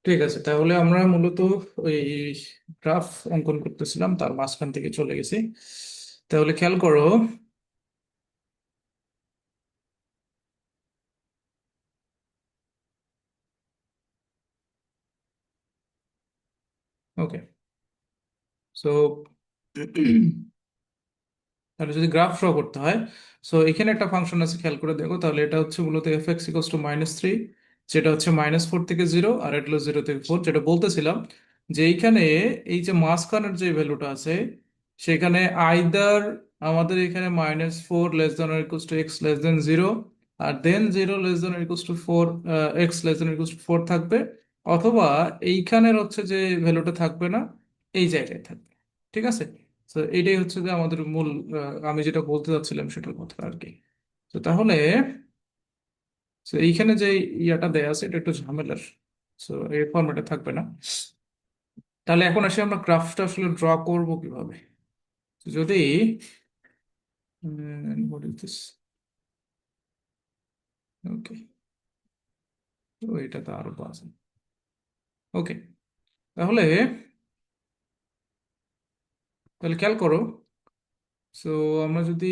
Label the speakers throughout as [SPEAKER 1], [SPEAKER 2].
[SPEAKER 1] ঠিক আছে, তাহলে আমরা মূলত ওই গ্রাফ অঙ্কন করতেছিলাম, তার মাঝখান থেকে চলে গেছি। তাহলে খেয়াল করো। ওকে, সো তাহলে যদি গ্রাফ ড্র করতে হয়, সো এখানে একটা ফাংশন আছে, খেয়াল করে দেখো। তাহলে এটা হচ্ছে মূলত এফ এক্স ইকস টু -3, যেটা হচ্ছে -4 থেকে 0, আর এটা হলো 0 থেকে 4। যেটা বলতেছিলাম যে এইখানে এই যে মাঝখানের যে ভ্যালুটা আছে, সেখানে আইদার আমাদের এখানে -4 less than or equals to x less than 0, আর then 0 less than or equals to 4, x less than or equals to 4 থাকবে, অথবা এইখানের হচ্ছে যে ভ্যালুটা থাকবে না, এই জায়গায় থাকবে। ঠিক আছে, তো এটাই হচ্ছে যে আমাদের মূল, আমি যেটা বলতে চাচ্ছিলাম সেটার কথা আর কি। তো তাহলে so এইখানে যে ইয়াটা দেয়া আছে এটা একটু ঝামেলার, সো এই ফরম্যাটে থাকবে না। তাহলে এখন আসি আমরা গ্রাফটা আসলে ড্র করব কিভাবে। তো যদি what is this? ওকে, তো এটা তো আরো আছে। ওকে, তাহলে তাহলে খেয়াল করো। সো আমরা যদি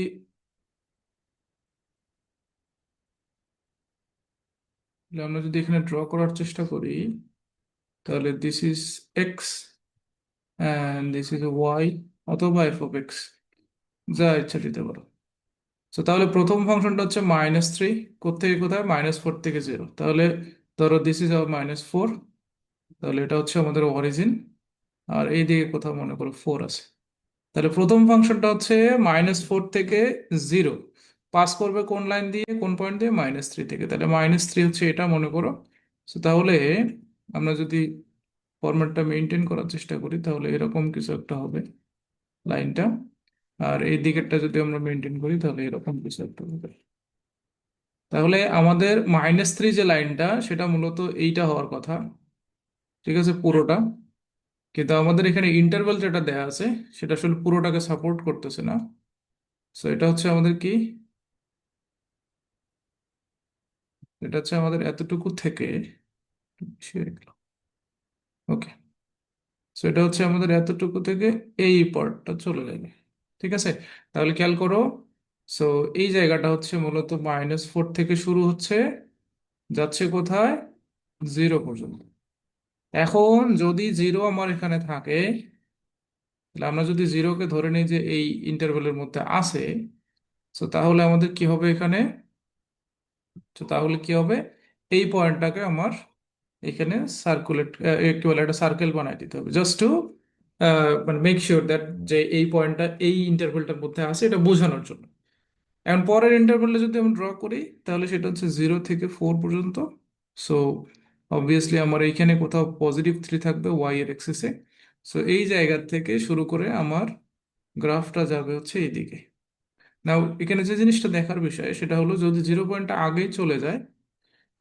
[SPEAKER 1] এখানে ড্র করার চেষ্টা করি, তাহলে this is x and this is Y, অথবা এফ অফ এক্স, যা ইচ্ছা দিতে পারো। তো তাহলে প্রথম ফাংশনটা হচ্ছে -3, কোথেকে কোথায়, -4 থেকে 0। তাহলে ধরো দিস ইজ আওয়ার -4, তাহলে এটা হচ্ছে আমাদের অরিজিন, আর এই দিকে কোথাও মনে করো 4 আছে। তাহলে প্রথম ফাংশনটা হচ্ছে -4 থেকে 0 পাস করবে কোন লাইন দিয়ে, কোন পয়েন্ট দিয়ে, -3 থেকে। তাহলে -3 হচ্ছে এটা মনে করো। তো তাহলে আমরা যদি ফরম্যাটটা মেনটেন করার চেষ্টা করি, তাহলে এরকম কিছু একটা হবে লাইনটা। আর এই দিকেরটা যদি আমরা মেনটেন করি, তাহলে এরকম কিছু একটা হবে। তাহলে আমাদের -3 যে লাইনটা, সেটা মূলত এইটা হওয়ার কথা। ঠিক আছে, পুরোটা। কিন্তু আমাদের এখানে ইন্টারভ্যাল যেটা দেয়া আছে, সেটা আসলে পুরোটাকে সাপোর্ট করতেছে না। সো এটা হচ্ছে আমাদের কি, এটা হচ্ছে আমাদের এতটুকু থেকে, ওকে, সো এটা হচ্ছে আমাদের এতটুকু থেকে এই পার্টটা চলে যাবে। ঠিক আছে, তাহলে খেয়াল করো। সো এই জায়গাটা হচ্ছে মূলত -4 থেকে শুরু হচ্ছে, যাচ্ছে কোথায়, 0 পর্যন্ত। এখন যদি 0 আমার এখানে থাকে, তাহলে আমরা যদি জিরোকে ধরে নিই যে এই ইন্টারভ্যালের মধ্যে আছে, তো তাহলে আমাদের কি হবে এখানে, তো তাহলে কি হবে, এই পয়েন্টটাকে আমার এখানে সার্কুলেট, কি বলে, একটা সার্কেল বানাই দিতে হবে, জাস্ট টু মানে মেক শিওর দ্যাট যে এই পয়েন্টটা এই ইন্টারভ্যালটার মধ্যে আছে, এটা বোঝানোর জন্য। এখন পরের ইন্টারভ্যালে যদি আমি ড্র করি, তাহলে সেটা হচ্ছে 0 থেকে 4 পর্যন্ত। সো অবভিয়াসলি আমার এইখানে কোথাও +3 থাকবে ওয়াই এর এক্সিসে। সো এই জায়গা থেকে শুরু করে আমার গ্রাফটা যাবে হচ্ছে এইদিকে। নাও এখানে যে জিনিসটা দেখার বিষয় সেটা হলো, যদি 0 পয়েন্টটা আগেই চলে যায়,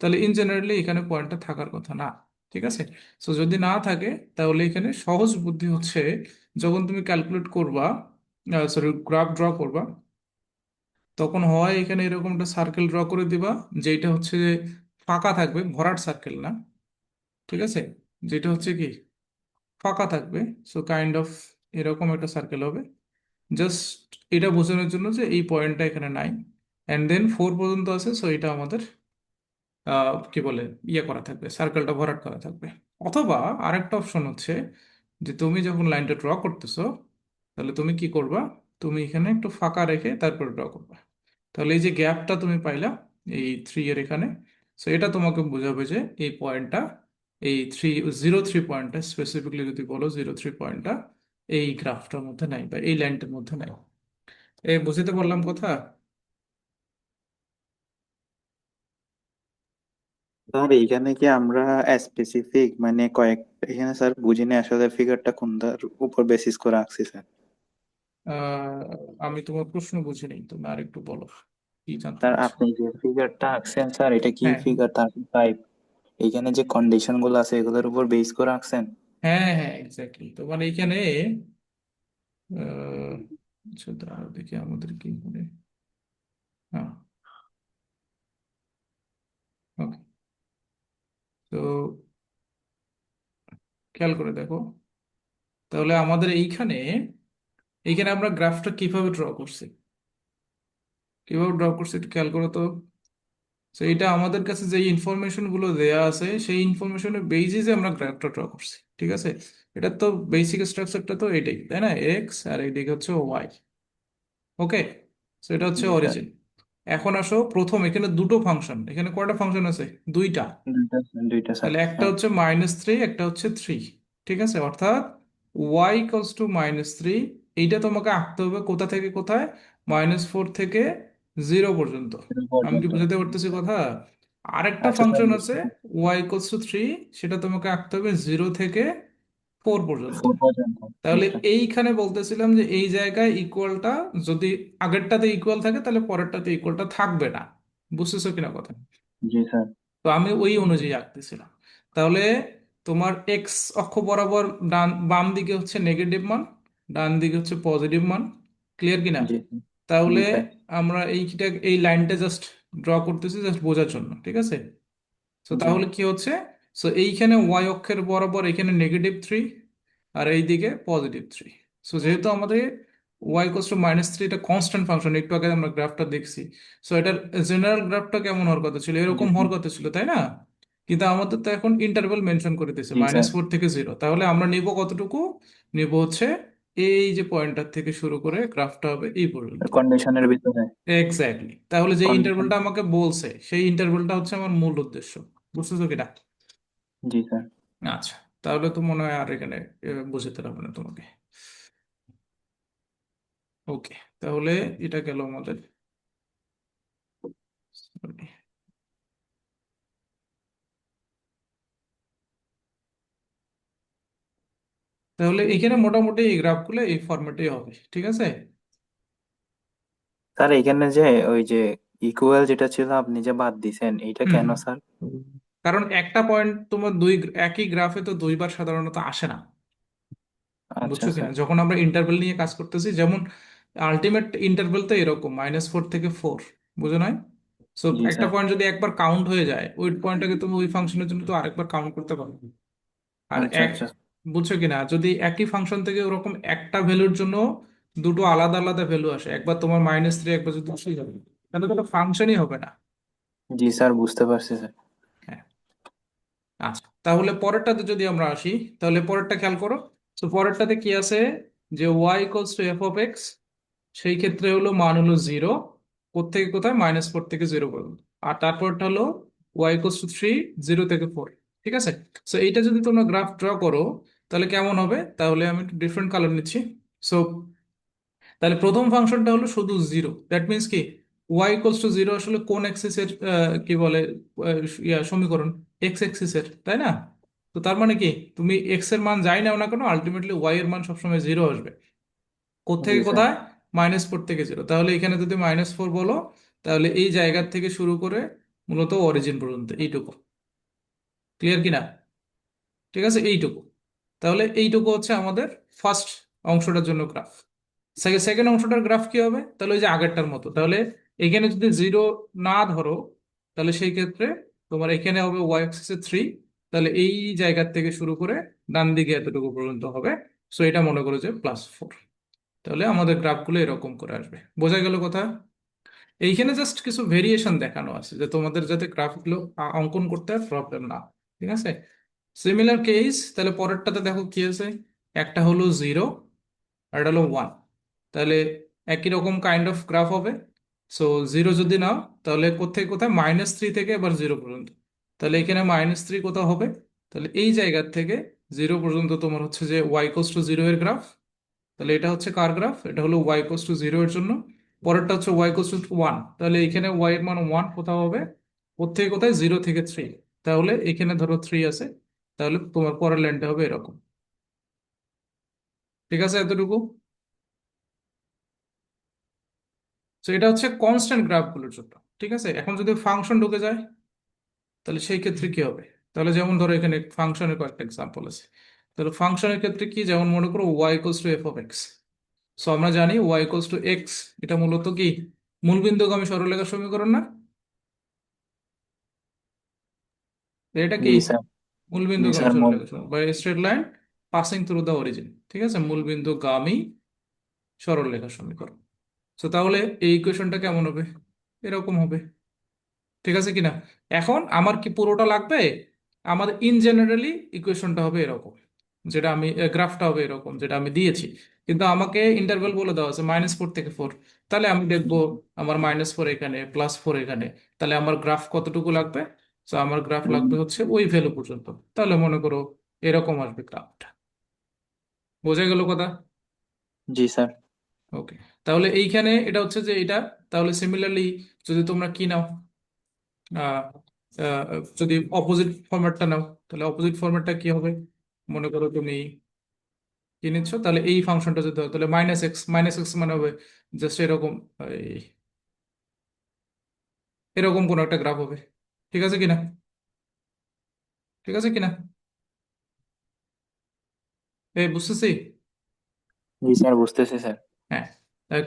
[SPEAKER 1] তাহলে ইন জেনারেলি এখানে পয়েন্টটা থাকার কথা না। ঠিক আছে, সো যদি না থাকে, তাহলে এখানে সহজ বুদ্ধি হচ্ছে, যখন তুমি ক্যালকুলেট করবা, সরি গ্রাফ ড্র করবা, তখন হয় এখানে এরকম একটা সার্কেল ড্র করে দিবা, যেটা হচ্ছে ফাঁকা থাকবে, ভরাট সার্কেল না। ঠিক আছে, যেটা হচ্ছে কি ফাঁকা থাকবে। সো কাইন্ড অফ এরকম একটা সার্কেল হবে, জাস্ট এটা বোঝানোর জন্য যে এই পয়েন্টটা এখানে নাই, অ্যান্ড দেন 4 পর্যন্ত আছে। সো এটা আমাদের কি বলে, ইয়ে করা থাকবে, সার্কেলটা ভরাট করা থাকবে। অথবা আরেকটা অপশন হচ্ছে, যে তুমি যখন লাইনটা ড্র করতেছো, তাহলে তুমি কি করবা, তুমি এখানে একটু ফাঁকা রেখে তারপর ড্র করবা। তাহলে এই যে গ্যাপটা তুমি পাইলা এই 3 এর এখানে, সো এটা তোমাকে বোঝাবে যে এই পয়েন্টটা, এই 0 3 পয়েন্টটা স্পেসিফিকলি যদি বলো, 0 3 পয়েন্টটা এই গ্রাফটার মধ্যে নাই, বা এই লাইনটার মধ্যে নাই। এই বুঝতে পারলাম কথা।
[SPEAKER 2] স্যার এইখানে কি আমরা স্পেসিফিক মানে কয়েকটা, এখানে স্যার বুঝিনি আসলে ফিগারটা কোনটার উপর বেসিস করে আঁকছি স্যার।
[SPEAKER 1] আহ আমি তোমার প্রশ্ন বুঝিনি, তুমি আরেকটু বলো কি জানতে
[SPEAKER 2] স্যার
[SPEAKER 1] চাচ্ছো।
[SPEAKER 2] আপনি যে ফিগারটা আঁকছেন স্যার, এটা কি
[SPEAKER 1] হ্যাঁ,
[SPEAKER 2] ফিগার 35? এইখানে যে কন্ডিশন গুলো আছে এগুলোর উপর বেস করে আঁকছেন?
[SPEAKER 1] হ্যাঁ, হ্যাঁ, এক্স্যাক্টলি। তো মানে এখানে আহ, আচ্ছা দাঁড়াও দেখি আমাদের কি মানে, হ্যাঁ, ওকে। তো খেয়াল করে দেখো। তাহলে আমাদের এইখানে এইখানে আমরা গ্রাফটা কিভাবে ড্র করছি, কিভাবে ড্র করছি একটু খেয়াল করো তো। তো এটা আমাদের কাছে যে ইনফরমেশন গুলো দেয়া আছে সেই ইনফরমেশনের বেসিসে আমরা গ্রাফটা ড্র করছি, ঠিক আছে। এটা তো বেসিক স্ট্রাকচারটা তো এটাই, তাই না, এক্স আর এইদিকে হচ্ছে ওয়াই। ওকে, তো এটা হচ্ছে
[SPEAKER 2] জি স্যার।
[SPEAKER 1] অরিজিন। এখন আসো প্রথম, এখানে দুটো ফাংশন, এখানে কয়টা ফাংশন আছে, দুইটা।
[SPEAKER 2] দুইটা, দুইটা স্যার,
[SPEAKER 1] তাহলে একটা
[SPEAKER 2] হ্যাঁ।
[SPEAKER 1] হচ্ছে -3, একটা হচ্ছে 3, ঠিক আছে। অর্থাৎ ওয়াই ইকুয়ালস টু -3, এইটা তোমাকে আঁকতে হবে কোথা থেকে কোথায়, -4 থেকে 0 পর্যন্ত।
[SPEAKER 2] এরকম
[SPEAKER 1] আমি কি
[SPEAKER 2] পর্যন্ত।
[SPEAKER 1] বুঝাতে পারতেছি কথা? আরেকটা
[SPEAKER 2] আচ্ছা স্যার,
[SPEAKER 1] ফাংশন আছে
[SPEAKER 2] বুঝতে পারছি।
[SPEAKER 1] ওয়াই ইকুয়ালস টু 3, সেটা তোমাকে আঁকতে হবে 0 থেকে 4 পর্যন্ত।
[SPEAKER 2] 4 পর্যন্ত। জি
[SPEAKER 1] তাহলে
[SPEAKER 2] স্যার।
[SPEAKER 1] এইখানে বলতেছিলাম যে এই জায়গায় ইকুয়ালটা যদি আগেরটাতে ইকুয়াল থাকে তাহলে পরেরটাতে ইকুয়ালটা থাকবে না। বুঝতেছো কিনা কথা?
[SPEAKER 2] জি স্যার।
[SPEAKER 1] তো আমি ওই অনুযায়ী আঁকতেছিলাম। তাহলে তোমার এক্স অক্ষ বরাবর বাম দিকে হচ্ছে নেগেটিভ মান, ডান দিকে হচ্ছে পজিটিভ মান। ক্লিয়ার কিনা?
[SPEAKER 2] জি স্যার।
[SPEAKER 1] তাহলে
[SPEAKER 2] জি স্যার।
[SPEAKER 1] আমরা এই লাইনটা জাস্ট ড্র করতেছি জাস্ট বোঝার জন্য, ঠিক আছে। তো
[SPEAKER 2] জি।
[SPEAKER 1] তাহলে কি হচ্ছে, সো এইখানে ওয়াই অক্ষের বরাবর এখানে -3 আর এইদিকে +3। সো যেহেতু আমাদের ওয়াই কোস টু -3 এটা কনস্ট্যান্ট ফাংশন, একটু আগে আমরা গ্রাফটা দেখছি। সো এটার জেনারেল গ্রাফটা কেমন হওয়ার কথা ছিল,
[SPEAKER 2] জি
[SPEAKER 1] এরকম
[SPEAKER 2] স্যার।
[SPEAKER 1] হওয়ার কথা ছিল, তাই না? কিন্তু আমাদের তো এখন ইন্টারভ্যাল মেনশন করে দিয়েছে
[SPEAKER 2] জি স্যার।
[SPEAKER 1] -4 থেকে 0। তাহলে আমরা নিব কতটুকু, নিব হচ্ছে এই যে পয়েন্টার থেকে শুরু করে গ্রাফটা হবে এই পর্যন্ত।
[SPEAKER 2] কন্ডিশনের ভিতরে।
[SPEAKER 1] এক্স্যাক্টলি, তাহলে যে
[SPEAKER 2] কন্ডিশন।
[SPEAKER 1] ইন্টারভ্যালটা আমাকে বলছে সেই ইন্টারভ্যালটা হচ্ছে আমার মূল উদ্দেশ্য। বুঝতেছো কিনা?
[SPEAKER 2] জি স্যার।
[SPEAKER 1] আচ্ছা, তাহলে তো মনে হয় আর এখানে বুঝতে হবে না তোমাকে। ওকে, তাহলে এটা গেল আমাদের। Sorry. তাহলে এখানে মোটামুটি এই গ্রাফগুলো এই ফরম্যাটেই হবে, ঠিক আছে।
[SPEAKER 2] স্যার এখানে যে ওই যে ইকুয়াল যেটা ছিল আপনি যে বাদ দিছেন, এইটা
[SPEAKER 1] হুম
[SPEAKER 2] কেন
[SPEAKER 1] হুম।
[SPEAKER 2] স্যার?
[SPEAKER 1] কারণ একটা পয়েন্ট তোমার একই গ্রাফে তো দুইবার সাধারণত আসে না।
[SPEAKER 2] আচ্ছা
[SPEAKER 1] বুঝছো কিনা,
[SPEAKER 2] স্যার।
[SPEAKER 1] যখন আমরা ইন্টারভেল নিয়ে কাজ করতেছি, যেমন আলটিমেট ইন্টারভেল তো এরকম -4 থেকে 4, বুঝো নাই? সো
[SPEAKER 2] জি
[SPEAKER 1] একটা
[SPEAKER 2] স্যার।
[SPEAKER 1] পয়েন্ট যদি একবার কাউন্ট হয়ে যায়, ওই পয়েন্টটাকে তুমি ওই ফাংশনের জন্য তো আরেকবার কাউন্ট করতে পারো। আর
[SPEAKER 2] আচ্ছা
[SPEAKER 1] এক,
[SPEAKER 2] আচ্ছা।
[SPEAKER 1] বুঝছো কিনা, যদি একই ফাংশন থেকে ওরকম একটা ভ্যালুর জন্য দুটো আলাদা আলাদা ভ্যালু আসে, একবার তোমার -3, একবার যদি 3 হবে, তাহলে তো ফাংশনই হবে না।
[SPEAKER 2] জি স্যার, বুঝতে পারছি স্যার।
[SPEAKER 1] হ্যাঁ। আচ্ছা, তাহলে পরেরটাতে যদি আমরা আসি, তাহলে পরেরটা খেয়াল করো। তো পরেরটাতে কি আছে, যে ওয়াই ইকুয়ালস টু f(x), সেই ক্ষেত্রে হলো মান হলো 0, কোত্থেকে কোথায়, -4 থেকে 0 পর্যন্ত। আর তারপরটা হলো ওয়াই ইকুয়ালস টু 3, 0 থেকে 4, ঠিক আছে। সো এইটা যদি তোমরা গ্রাফ ড্র করো তাহলে কেমন হবে, তাহলে আমি একটু ডিফারেন্ট কালার নিচ্ছি। সো তাহলে প্রথম ফাংশনটা হলো শুধু 0, দ্যাট মিনস কি, ওয়াই ইকুয়ালস টু 0 আসলে কোন অ্যাক্সিসের কি বলে সমীকরণ, এক্স অ্যাক্সিসের, তাই না? তো তার মানে কি, তুমি এক্স এর মান যাই নাও না কেন, আলটিমেটলি ওয়াই এর মান সবসময় 0 আসবে।
[SPEAKER 2] জি
[SPEAKER 1] কোত্থেকে
[SPEAKER 2] স্যার।
[SPEAKER 1] কোথায়, -4 থেকে 0। তাহলে এখানে যদি -4 বলো, তাহলে এই জায়গার থেকে শুরু করে মূলত অরিজিন পর্যন্ত এইটুকু। ক্লিয়ার কিনা? ঠিক আছে, এইটুকু। তাহলে এইটুকু হচ্ছে আমাদের ফার্স্ট অংশটার জন্য গ্রাফ। সেকেন্ড অংশটার গ্রাফ কি হবে, তাহলে ওই যে আগেরটার মতো। তাহলে এখানে যদি 0 না ধরো, তাহলে সেই ক্ষেত্রে তোমার এখানে হবে ওয়াই অ্যাক্সিসে 3, তাহলে এই জায়গার থেকে শুরু করে ডান দিকে এতটুকু পর্যন্ত হবে। সো এটা মনে করো যে +4। তাহলে আমাদের গ্রাফগুলো এরকম করে আসবে, বোঝা গেল কথা? এইখানে জাস্ট কিছু ভেরিয়েশন দেখানো আছে যে তোমাদের যাতে গ্রাফগুলো অঙ্কন করতে আর প্রবলেম না হয়। ঠিক আছে, সিমিলার কেস। তাহলে পরেরটাতে দেখো কি আছে, একটা হলো 0 আর এটা হলো 1। তাহলে একই রকম কাইন্ড অফ গ্রাফ হবে। সো 0 যদি নাও, তাহলে কোথায় কোথায়, -3 থেকে এবার 0 পর্যন্ত। তাহলে এখানে -3 কোথাও হবে, তাহলে এই জায়গার থেকে 0 পর্যন্ত তোমার হচ্ছে যে ওয়াই কোস টু 0 এর গ্রাফ। তাহলে এটা হচ্ছে কার গ্রাফ, এটা হলো ওয়াই কোস টু 0 এর জন্য। পরেরটা হচ্ছে ওয়াই কোস টু 1, তাহলে এখানে ওয়াই এর মান 1 কোথাও হবে, কোথায় কোথায়, 0 থেকে 3। তাহলে এখানে ধরো 3 আছে, তাহলে তোমার পরের লাইনটা হবে এরকম। ঠিক আছে এতটুকু। তো এটা হচ্ছে কনস্ট্যান্ট গ্রাফগুলোর জন্য। ঠিক আছে, এখন যদি ফাংশন ঢুকে যায় তাহলে সেই ক্ষেত্রে কি হবে। তাহলে যেমন ধরো এখানে ফাংশনের কয়েকটা এক্সাম্পল আছে। তাহলে ফাংশনের ক্ষেত্রে কি, যেমন মনে করো Y equals two f(x). So আমরা জানি ওয়াই ইকুয়ালস টু এক্স, এটা মূলত কি, মূলবিন্দুগামী সরলরেখার সমীকরণ না? তো এটা কি,
[SPEAKER 2] জি স্যার।
[SPEAKER 1] মূলবিন্দু
[SPEAKER 2] জি
[SPEAKER 1] গামী
[SPEAKER 2] স্যার।
[SPEAKER 1] সরলরেখা সমীকরণ বা straight line passing through the origin, ঠিক আছে, মূলবিন্দু গামী সরলরেখা সমীকরণ। তো তাহলে এই ইকুয়েশনটা কেমন হবে? এরকম হবে, ঠিক আছে কিনা? এখন আমার কি পুরোটা লাগবে? আমাদের ইন জেনারেলি ইকুয়েশনটা হবে এরকম, যেটা আমি গ্রাফটা হবে এরকম যেটা আমি দিয়েছি, কিন্তু আমাকে ইন্টারভ্যাল বলে দেওয়া আছে -4 থেকে 4। তাহলে আমি দেখবো আমার -4 এখানে, +4 এখানে, তাহলে আমার গ্রাফ কতটুকু লাগবে? তো আমার গ্রাফ লাগবে হচ্ছে ওই ভ্যালু পর্যন্ত। তাহলে মনে করো এরকম আসবে গ্রাফটা। বোঝা গেল কথা?
[SPEAKER 2] জি স্যার।
[SPEAKER 1] ওকে। তাহলে এইখানে এটা হচ্ছে যে এটা, তাহলে সিমিলারলি যদি তোমরা কি নাও, আহ, আহ, যদি অপোজিট ফরম্যাটটা নাও, তাহলে অপোজিট ফরম্যাটটা কি হবে? মনে করো তুমি কি নিচ্ছ, তাহলে এই ফাংশনটা যদি হয় তাহলে -x মানে হবে জাস্ট এরকম, এই এরকম কোন একটা গ্রাফ হবে, ঠিক আছে কিনা? ঠিক আছে কিনা? এই বুঝতেছি?
[SPEAKER 2] জি স্যার, বুঝতেছি স্যার।
[SPEAKER 1] হ্যাঁ।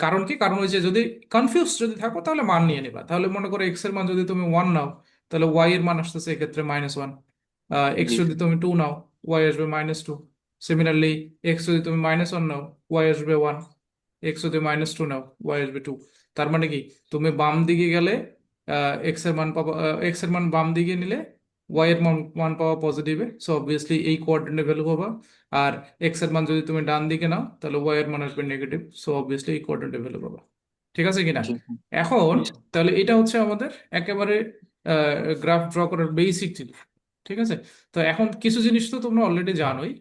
[SPEAKER 1] কারণ কি, কারণ ওই যে যদি কনফিউজ যদি থাকো তাহলে মান নিয়ে নিবা। তাহলে মনে করো এক্স এর মান যদি তুমি 1 নাও, তাহলে ওয়াই এর মান আসতেছে এক্ষেত্রে -1। এক্স
[SPEAKER 2] জি
[SPEAKER 1] যদি
[SPEAKER 2] স্যার।
[SPEAKER 1] তুমি 2 নাও, ওয়াই আসবে -2। সিমিলারলি এক্স যদি তুমি -1 নাও, ওয়াই আসবে 1। এক্স যদি -2 নাও, ওয়াই আসবে 2। তার মানে কি, তুমি বাম দিকে গেলে এক্স এর মান পাবা, এক্স এর মান বাম দিকে নিলে ওয়াই এর মান মান পাওয়া পজিটিভে, সো অবভিয়াসলি এই কোঅর্ডিনেট ভ্যালু পাবা। আর এক্স এর মান যদি তুমি ডান দিকে নাও তাহলে ওয়াই এর মান আসবে নেগেটিভ, সো অবভিয়াসলি এই কোঅর্ডিনেট ভ্যালু পাবা, ঠিক আছে কিনা?
[SPEAKER 2] জি স্যার।
[SPEAKER 1] এখন
[SPEAKER 2] জি স্যার।
[SPEAKER 1] তাহলে এটা হচ্ছে আমাদের একেবারে গ্রাফ ড্র করার বেসিক জিনিস, ঠিক আছে। তো এখন কিছু জিনিস তো তোমরা অলরেডি জানোই,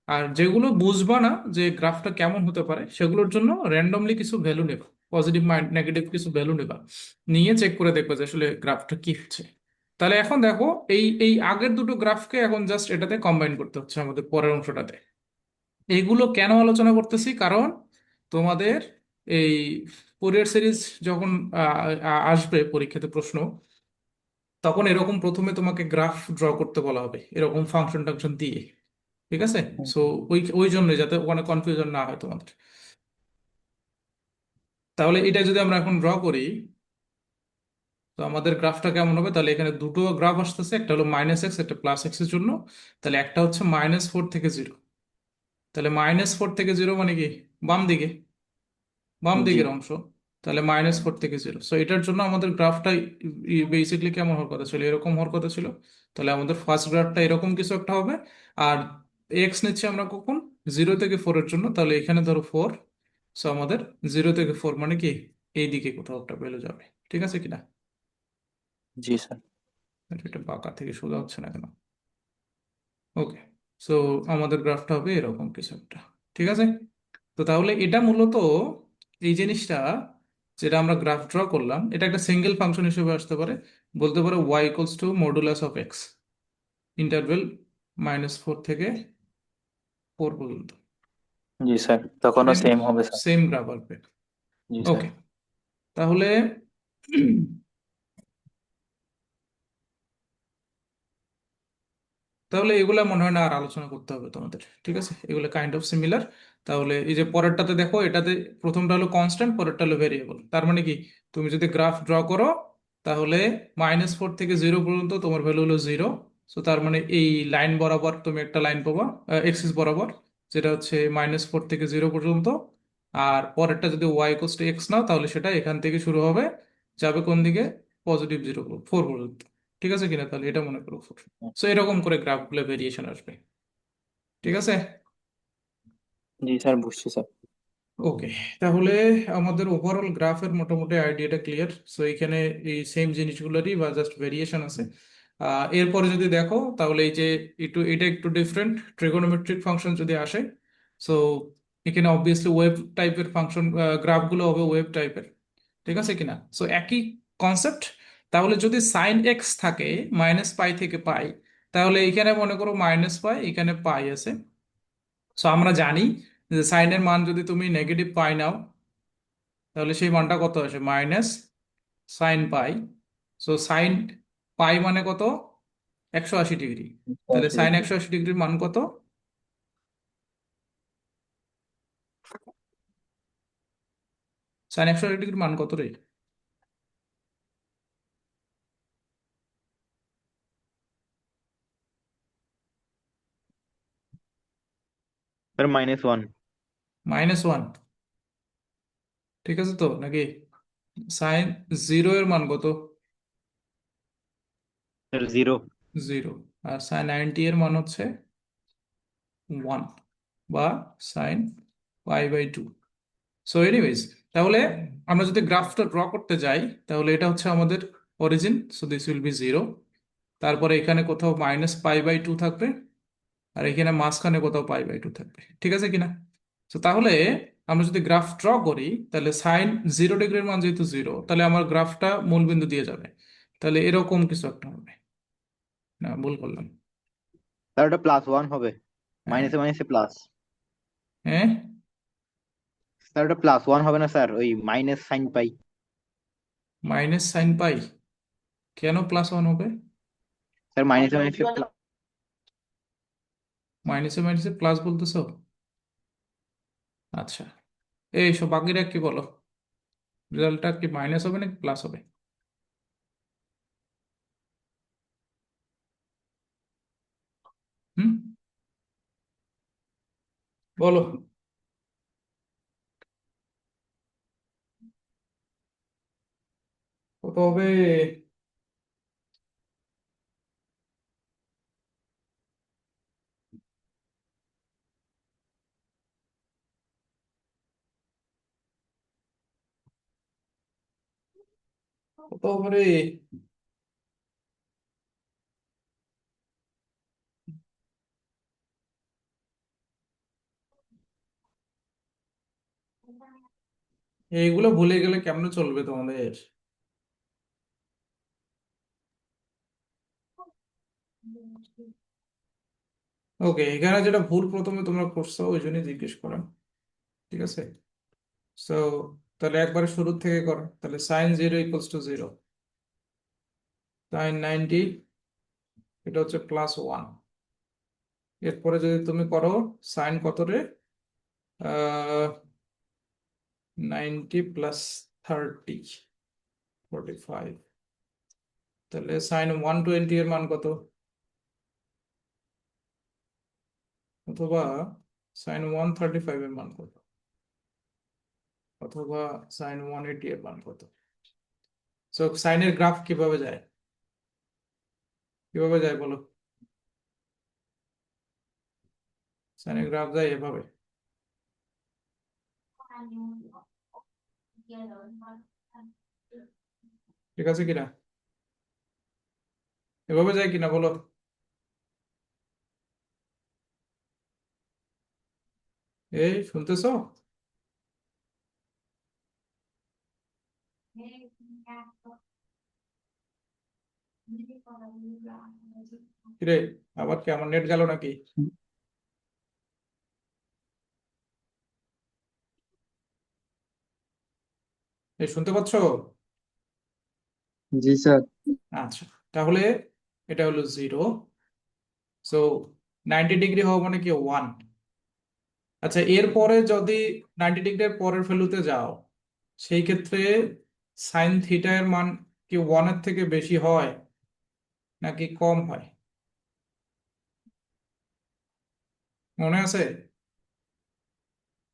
[SPEAKER 1] আর যেগুলো বুঝবা না যে গ্রাফটা কেমন হতে পারে সেগুলোর জন্য র্যান্ডমলি কিছু ভ্যালু নেবা, পজিটিভ নেগেটিভ কিছু ভ্যালু নেবা, নিয়ে চেক করে দেখবা যে আসলে গ্রাফটা কি হচ্ছে। তাহলে এখন দেখো, এই এই আগের দুটো গ্রাফকে এখন জাস্ট এটাতে কম্বাইন করতে হচ্ছে আমাদের পরের অংশটাতে। এইগুলো কেন আলোচনা করতেছি, কারণ তোমাদের এই ফুরিয়ার সিরিজ যখন আসবে পরীক্ষাতে প্রশ্ন, তখন এরকম প্রথমে তোমাকে গ্রাফ ড্র করতে বলা হবে এরকম ফাংশন টাংশন দিয়ে, ঠিক আছে। সো ওই ওই জন্য যাতে ওখানে কনফিউশন না হয় তোমাদের। তাহলে এটা যদি আমরা এখন ড্র করি, তো আমাদের গ্রাফটা কেমন হবে? তাহলে এখানে দুটো গ্রাফ আসতেছে, একটা হলো -x, একটা +x এর জন্য। তাহলে একটা হচ্ছে -4 থেকে 0। তাহলে -4 থেকে 0 মানে কি? বাম দিকে, বাম
[SPEAKER 2] জি।
[SPEAKER 1] দিকের অংশ। তাহলে -4 থেকে 0, সো এটার জন্য আমাদের গ্রাফটা বেসিকলি কেমন হওয়ার কথা ছিল? এরকম হওয়ার কথা ছিল। তাহলে আমাদের ফার্স্ট গ্রাফটা এরকম কিছু একটা হবে। আর এক্স নিচ্ছি আমরা কখন? 0 থেকে 4 এর জন্য, তাহলে এখানে ধরো 4। সো আমাদের 0 থেকে 4 মানে কি এই দিকে কোথাও একটা ভ্যালু যাবে, ঠিক আছে কিনা?
[SPEAKER 2] জি স্যার।
[SPEAKER 1] এটা বাঁকা থেকে সোজা হচ্ছে না কেন? ওকে। সো আমাদের গ্রাফটা হবে এরকম কিছু একটা, ঠিক আছে। তো তাহলে এটা মূলত এই জিনিসটা যেটা আমরা গ্রাফ ড্র করলাম, এটা একটা সিঙ্গেল ফাংশন হিসেবে আসতে পারে। বলতে পারো y = modulus of x, interval -4 থেকে 4 পর্যন্ত।
[SPEAKER 2] জি স্যার, তখনও
[SPEAKER 1] সেম,
[SPEAKER 2] সেম হবে স্যার।
[SPEAKER 1] সেম গ্রাফ আসবে।
[SPEAKER 2] জি স্যার।
[SPEAKER 1] ওকে। তাহলে তাহলে এগুলা মনে হয় না আর আলোচনা করতে হবে তোমাদের, ঠিক আছে, এগুলো কাইন্ড অফ সিমিলার। তাহলে এই যে পরেরটাতে দেখো, এটাতে প্রথমটা হলো কনস্ট্যান্ট, পরেরটা হলো ভেরিয়েবল। তার মানে কি, তুমি যদি গ্রাফ ড্র করো তাহলে -4 থেকে 0 পর্যন্ত তোমার ভ্যালু হলো 0। সো তার মানে এই লাইন বরাবর তুমি একটা লাইন পাবা, এক্সিস বরাবর, যেটা হচ্ছে -4 থেকে 0 পর্যন্ত। আর পরেরটা যদি y = x নাও, তাহলে সেটা এখান থেকে শুরু হবে, যাবে কোন দিকে? +0 4 পর্যন্ত, ঠিক আছে কিনা? তাহলে এটা মনে করো 4। সো এরকম করে গ্রাফগুলো ভেরিয়েশন আসবে, ঠিক আছে।
[SPEAKER 2] জি স্যার, বুঝছি স্যার।
[SPEAKER 1] ওকে। তাহলে আমাদের ওভারঅল গ্রাফের মোটামুটি আইডিয়াটা ক্লিয়ার। সো এখানে এই সেম জিনিসগুলোরই বা জাস্ট ভেরিয়েশন আছে। এরপরে যদি দেখো তাহলে এই যে এটা একটু ডিফারেন্ট, ট্রিগোনোমেট্রিক ফাংশন যদি আসে, সো এখানে অবভিয়াসলি ওয়েভ টাইপের ফাংশন, গ্রাফগুলো হবে ওয়েভ টাইপের, ঠিক আছে কিনা? সো একই কনসেপ্ট। তাহলে যদি সাইন এক্স থাকে -π থেকে π, তাহলে এখানে মনে করো -π, এখানে পাই আছে। সো আমরা জানি যে সাইনের মান যদি তুমি -π নাও, তাহলে সেই মানটা কত আসে? -sin π। সো সাইন পাই মানে কত? 180 ডিগ্রি। তাহলে
[SPEAKER 2] 180
[SPEAKER 1] সাইন
[SPEAKER 2] ডিগ্রি।
[SPEAKER 1] 180 ডিগ্রির মান কত? সাইন 180 ডিগ্রির মান কত রে?
[SPEAKER 3] স্যার -1।
[SPEAKER 1] -1। ঠিক আছে তো নাকি? সাইন জিরো এর মান কত?
[SPEAKER 3] স্যার 0।
[SPEAKER 1] 0। আর সাইন 90 এর মান হচ্ছে 1, বা সাইন π/2। সো এনিওয়েজ, তাহলে আমরা যদি গ্রাফটা ড্র করতে যাই, তাহলে এটা হচ্ছে আমাদের origin, so this will be 0। তারপরে এখানে কোথাও -π/2 থাকবে, আর এখানে মাঝখানে কোথাও π/2 থাকবে, ঠিক আছে কিনা? তো তাহলে আমরা যদি গ্রাফ ড্র করি, তাহলে সাইন 0 ডিগ্রির মান যেহেতু 0, তাহলে আমার গ্রাফটা মূল বিন্দু দিয়ে যাবে। তাহলে এরকম কিছু একটা হবে। না, ভুল করলাম?
[SPEAKER 3] স্যার ওটা +1 হবে।
[SPEAKER 1] হ্যাঁ।
[SPEAKER 3] মাইনাসে মাইনাসে প্লাস।
[SPEAKER 1] হ্যাঁ,
[SPEAKER 3] স্যার ওটা +1 হবে না স্যার, ওই মাইনাস সাইন পাই।
[SPEAKER 1] -sin π। কেন +1 হবে?
[SPEAKER 3] স্যার মাইনাসে মাইনাসে
[SPEAKER 1] মাইনাসে মাইনাসে প্লাস বলতেছো? আচ্ছা, এই সব বাকিরা কি বলো? রেজাল্টটা কি মাইনাস হবে নাকি প্লাস হবে? হুম, বলো। কত হবে? কত হবে রে? এইগুলো ভুলে গেলে কেমনে চলবে তোমাদের? ওকে, এখানে যেটা ভুল প্রথমে তোমরা করছো ওই জন্য জিজ্ঞেস করা। ঠিক আছে। সো তাহলে একবারে শুরু থেকে করো, তাহলে sin 0 = 0, sin 90 এটা হচ্ছে +1। এরপরে যদি তুমি করো সাইন কত রে, 90 + 30, 45, তাহলে sin 120 এর মান কত? অথবা sin 135 এর মান কত? অথবা sin 180 এর মান কত? সো সাইনের গ্রাফ কিভাবে যায়? কিভাবে যায় বলো? সাইনের গ্রাফ যায় এভাবে। ঠিক আছে কিনা? এভাবে যায় কিনা বলো? এই শুনতেছো? কিরে, আবার কি আমার নেট গেল নাকি? এই শুনতে পাচ্ছো?
[SPEAKER 4] জি স্যার।
[SPEAKER 1] আচ্ছা, তাহলে এটা হলো 0। সো 90 ডিগ্রি হওয়া মানে কি 1। আচ্ছা, এরপরে যদি 90 ডিগ্রির পরের ভ্যালুতে যাও, সেই ক্ষেত্রে সাইন থিটা এর মান কি 1-এর থেকে বেশি হয় নাকি কম হয়? মনে আছে?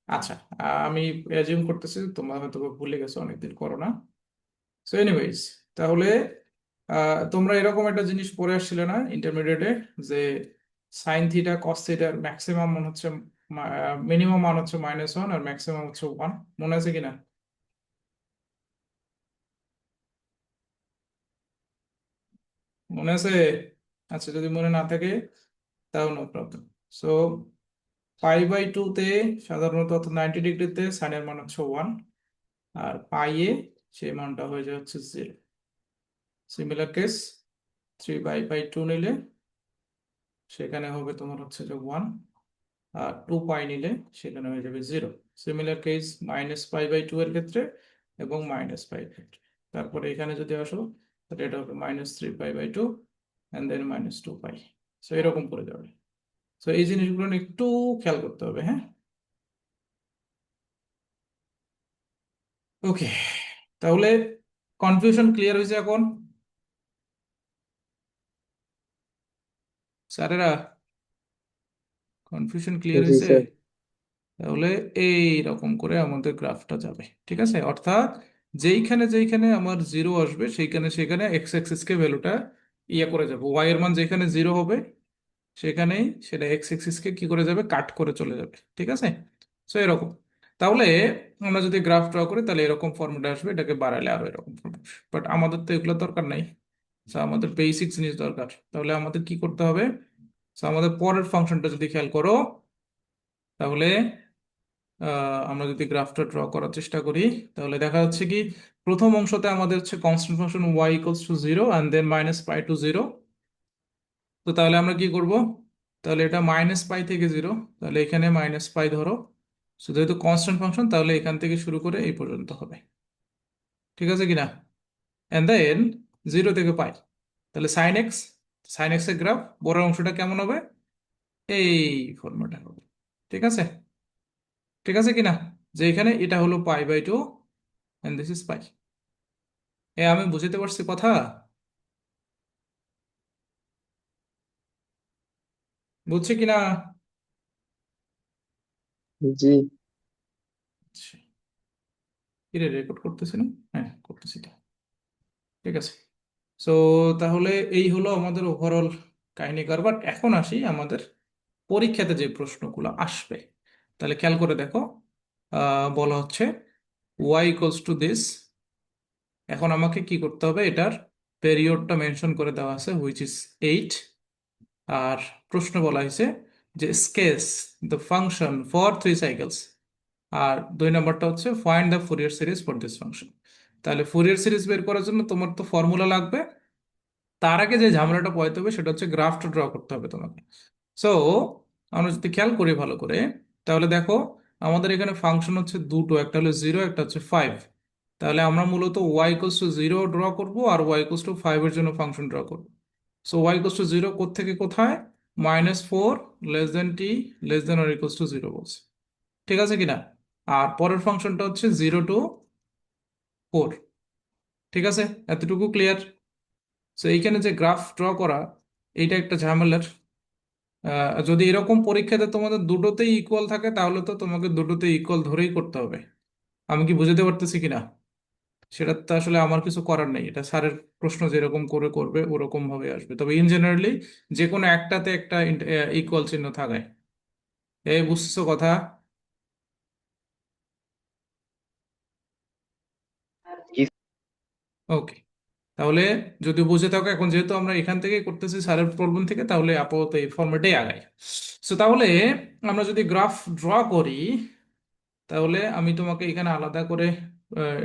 [SPEAKER 1] আচ্ছা, আমি অ্যাজিউম করতেছি তোমরা হয়তো বা ভুলে গেছো, অনেকদিন করো না। সো এনিওয়েজ, তাহলে তোমরা এরকম একটা জিনিস পড়ে আসছিলে না ইন্টারমিডিয়েটে, যে সাইন থিটা কস থিটার ম্যাক্সিমাম মান হচ্ছে, মিনিমাম মান হচ্ছে -1 আর ম্যাক্সিমাম হচ্ছে 1। মনে আছে কিনা? মনে আছে? আচ্ছা, যদি মনে না থাকে তাও নো প্রবলেম। সো π/2 তে সাধারণত, অর্থাৎ 90 ডিগ্রিতে সাইনের মান হচ্ছে 1, আর পাই সেই মানটা হয়ে যায় হচ্ছে 0। সিমিলার কেস, 3π/2 নিলে সেখানে হবে তোমার হচ্ছে যে 1, আর 2π নিলে সেখানে হয়ে যাবে 0। সিমিলার কেস -π/2 এর ক্ষেত্রে এবং -π এর ক্ষেত্রে। তারপরে এখানে যদি আসো, তাহলে এটা হবে -3π/2 অ্যান্ড দেন -2π। সো এরকম করে যাবে। সো এই জিনিসগুলো নিয়ে একটু খেয়াল করতে হবে, হ্যাঁ। ওকে, তাহলে কনফিউশন ক্লিয়ার হয়েছে এখন স্যারেরা? কনফিউশন ক্লিয়ার
[SPEAKER 4] জি
[SPEAKER 1] হয়েছে?
[SPEAKER 4] স্যার।
[SPEAKER 1] তাহলে এই রকম করে আমাদের গ্রাফটা যাবে, ঠিক আছে? অর্থাৎ যেইখানে যেইখানে আমার জিরো আসবে সেইখানে সেখানে এক্স অ্যাক্সিসকে ভ্যালুটা ইয়ে করে যাবে, ওয়াই এর মান যেখানে জিরো হবে সেখানেই সেটা এক্স অ্যাক্সিসকে কি করে যাবে, কাট করে চলে যাবে, ঠিক আছে? সো এরকম। তাহলে আমরা যদি গ্রাফ ড্র করি তাহলে এরকম ফর্মুলা আসবে, এটাকে বাড়ালে আরো এরকম ফর্মুলা আসবে। বাট আমাদের তো এগুলো দরকার নাই। So, আমাদের বেসিক জিনিস দরকার। তাহলে আমাদের কি করতে হবে? So, আমাদের পরের ফাংশনটা যদি খেয়াল করো, তাহলে আমরা যদি গ্রাফটা ড্র করার চেষ্টা করি তাহলে দেখা যাচ্ছে কি প্রথম অংশতে আমাদের হচ্ছে constant function y equals to zero and then minus pi to zero. তো তাহলে আমরা কি করব? তাহলে এটা মাইনাস পাই থেকে জিরো, তাহলে এখানে মাইনাস পাই ধরো। So, যেহেতু কনস্ট্যান্ট ফাংশন তাহলে এখান থেকে শুরু করে এই পর্যন্ত হবে, ঠিক আছে কিনা? অ্যান্ড দেন জিরো থেকে পাই, তাহলে সাইন এক্স এর গ্রাফ বড় অংশটা কেমন হবে? এই ফর্মুলাটা হবে, ঠিক আছে? ঠিক আছে কিনা? যে এখানে এটা হলো pi by two and this is pi. আমি বুঝতে পারছি কথা? বুঝছি কিনা?
[SPEAKER 4] জি।
[SPEAKER 1] আচ্ছা, কি রে, রেকর্ড করতেছি না? হ্যাঁ করতেছি তো। ঠিক আছে। সো তাহলে এই হলো আমাদের ওভারঅল কাহিনীকার। বাট এখন আসি আমাদের পরীক্ষাতে যে প্রশ্নগুলো আসবে, তাহলে খেয়াল করে দেখো। বলা হচ্ছে ওয়াই ইকুয়ালস টু দিস। এখন আমাকে কি করতে হবে, এটার পেরিয়ডটা মেনশন করে দেওয়া আছে হুইচ ইজ 8। আর প্রশ্ন বলা হয়েছে যে sketch the function for 3 cycles. আর 2 নম্বরটা হচ্ছে find the Fourier series for this function. তাহলে ফুরিয়ার সিরিজ বের করার জন্য তোমার তো ফর্মুলা লাগবে। তার আগে যে ঝামেলাটা পোহাইতে হবে সেটা হচ্ছে গ্রাফটা ড্র করতে হবে তোমাকে। সো আমরা যদি খেয়াল করি ভালো করে, তাহলে দেখো আমাদের এখানে ফাংশন হচ্ছে দুটো, একটা হলো জিরো, একটা হচ্ছে 5। তাহলে আমরা মূলত y equals to zero draw করবো আর ওয়াই ইকুয়ালস টু 5-এর জন্য ফাংশন ড্র করবো। So y equals to zero কোত্থেকে কোথায়? -4 less than t less than or equals to zero বলছে, ঠিক আছে কিনা? আর পরের ফাংশনটা হচ্ছে 0 to 4, ঠিক আছে? এতটুকু ক্লিয়ার? সো এইখানে যে গ্রাফ ড্র করা, এইটা একটা ঝামেলার। যদি এরকম পরীক্ষাতে তোমাদের দুটোতেই ইকুয়াল থাকে তাহলে তো তোমাকে দুটোতেই ইকুয়াল ধরেই করতে হবে। আমি কি বুঝতে পারতেছি কিনা? সেটা তো আসলে আমার কিছু করার নেই, এটা স্যারের প্রশ্ন যেরকম করে করবে ওরকম ভাবে আসবে। তবে ইন জেনারেলি যে কোনো একটাতে একটা ইকুয়াল চিহ্ন থাকায়। এই বুঝছো কথা?
[SPEAKER 3] জি।
[SPEAKER 1] ওকে। তাহলে যদি বুঝে থাকো, এখন যেহেতু আমরা এখান থেকে করতেছি স্যারের প্রবলেম থেকে, তাহলে আপাতত এই ফর্মেটেই আগাই। সো তাহলে আমরা যদি গ্রাফ ড্র করি, তাহলে আমি তোমাকে এখানে আলাদা করে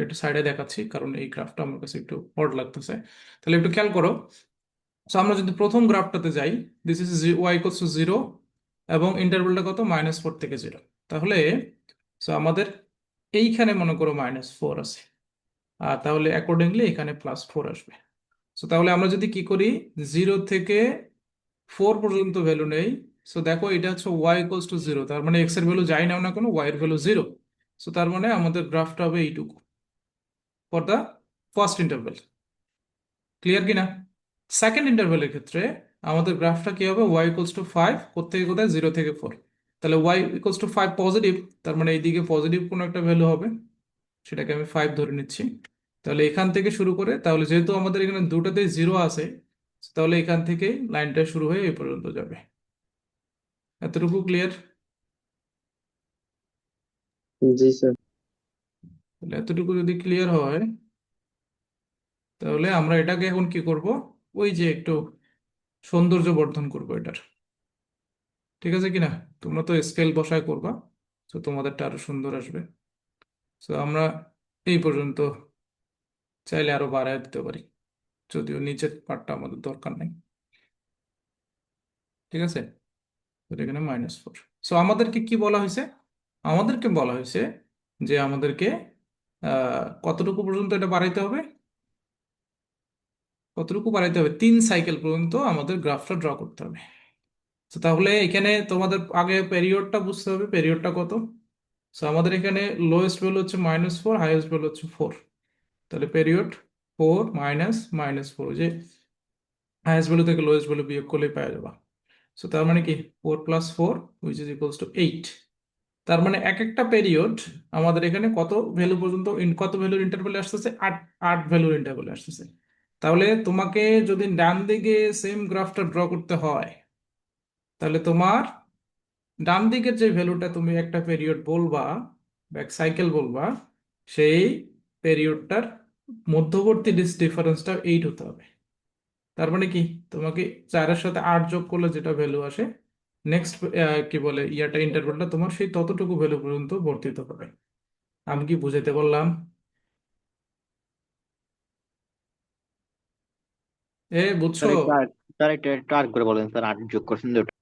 [SPEAKER 1] একটু সাইডে দেখাচ্ছি, কারণ এই গ্রাফটা আমার কাছে একটু অড লাগতেছে। তাহলে একটু খেয়াল করো। সো আমরা যদি প্রথম গ্রাফটাতে যাই, this is Y equals to zero এবং ইন্টারভ্যালটা কত, -4 থেকে জিরো। তাহলে সো আমাদের এইখানে মনে করো -4 আছে, আর তাহলে অ্যাকর্ডিংলি এখানে +4 আসবে। সো তাহলে আমরা যদি কি করি, 0 থেকে 4 পর্যন্ত ভ্যালু নেই। সো দেখো এটা হচ্ছে ওয়াই ইকুয়ালস টু জিরো, তার মানে এক্স এর ভ্যালু যাই নাও না কোনো, ওয়াই এর ভ্যালু জিরো। সো তার মানে আমাদের গ্রাফটা হবে এইটুকু for the first interval. Clear কিনা? সেকেন্ড ইন্টারভ্যালের ক্ষেত্রে আমাদের গ্রাফটা কি হবে, ওয়াই ইকুয়ালস টু 5 কোথেকে কোথায়, 0 থেকে 4। তাহলে ওয়াই ইকুয়ালস টু 5 পজিটিভ, তার মানে এইদিকে পজিটিভ কোনো একটা ভ্যালু হবে, সেটাকে আমি 5 ধরে নিচ্ছি। তাহলে এখান থেকে শুরু করে, তাহলে যেহেতু আমাদের এখানে দুটাতেই জিরো আছে, তাহলে এখান থেকে লাইনটা শুরু হয়ে এই পর্যন্ত যাবে। এতটুকু ক্লিয়ার?
[SPEAKER 4] জি স্যার।
[SPEAKER 1] তাহলে এতটুকু যদি ক্লিয়ার হয়, তাহলে আমরা এটাকে এখন কি করব, ওই যে একটু সৌন্দর্য বর্ধন করব এটার, ঠিক আছে কিনা? তোমরা তো স্কেল বসায় করবা, তো তোমাদেরটা আরো সুন্দর আসবে। তো আমরা এই পর্যন্ত চাইলে আরো বাড়ায় দিতে পারি, যদিও নিচের পার্টটা আমাদের দরকার নেই, ঠিক আছে? তো এখানে -4। সো আমাদেরকে কি বলা হয়েছে? আমাদেরকে বলা হয়েছে যে আমাদেরকে কতটুকু পর্যন্ত এটা বাড়াইতে হবে, কতটুকু বাড়াইতে হবে, 3 সাইকেল পর্যন্ত আমাদের গ্রাফটা ড্র করতে হবে। তো তাহলে এখানে তোমাদের আগে পেরিয়ডটা বুঝতে হবে, পেরিয়ডটা কত। সো আমাদের এখানে লোয়েস্ট ভ্যালু হচ্ছে -4, হাইয়েস্ট ভ্যালু হচ্ছে 4। তাহলে পেরিয়ড 4 মাইনাস -4, যে হাইয়েস্ট ভ্যালু থেকে লোয়েস্ট ভ্যালু বিয়োগ করলেই পাওয়া যাবে। সো তার মানে কি 4 + 4 হুইচ ইজ ইকুয়ালস টু 8। তার মানে এক একটা পেরিয়ড আমাদের এখানে কত ভ্যালু পর্যন্ত কত ভ্যালুর ইন্টারভ্যালে আসতেছে, আট আট ভ্যালুর ইন্টারভ্যালে আসতেছে। তাহলে তোমাকে যদি ডান দিকে সেম গ্রাফটা ড্র করতে হয়, তাহলে তোমার ডান দিকের যে ভ্যালুটা তুমি একটা পেরিয়ড বলবা বা এক সাইকেল বলবা, সেই পেরিয়ডটার মধ্যবর্তী ডিফারেন্সটা 8 হতে হবে। তার মানে কি, তোমাকে 4-এর সাথে 8 যোগ করলে যেটা ভ্যালু আসে, নেক্সট কি বলে ইয়াটা ইন্টারভ্যালটা তোমার সেই ততটুকু ভ্যালু পর্যন্ত বর্তিত হবে। আমি কি বুঝাইতে বললাম? বুঝছো?
[SPEAKER 3] স্যার এটা স্যার এটা একটু আর করে বলেন স্যার, 8 যোগ করছেন তো ওটা।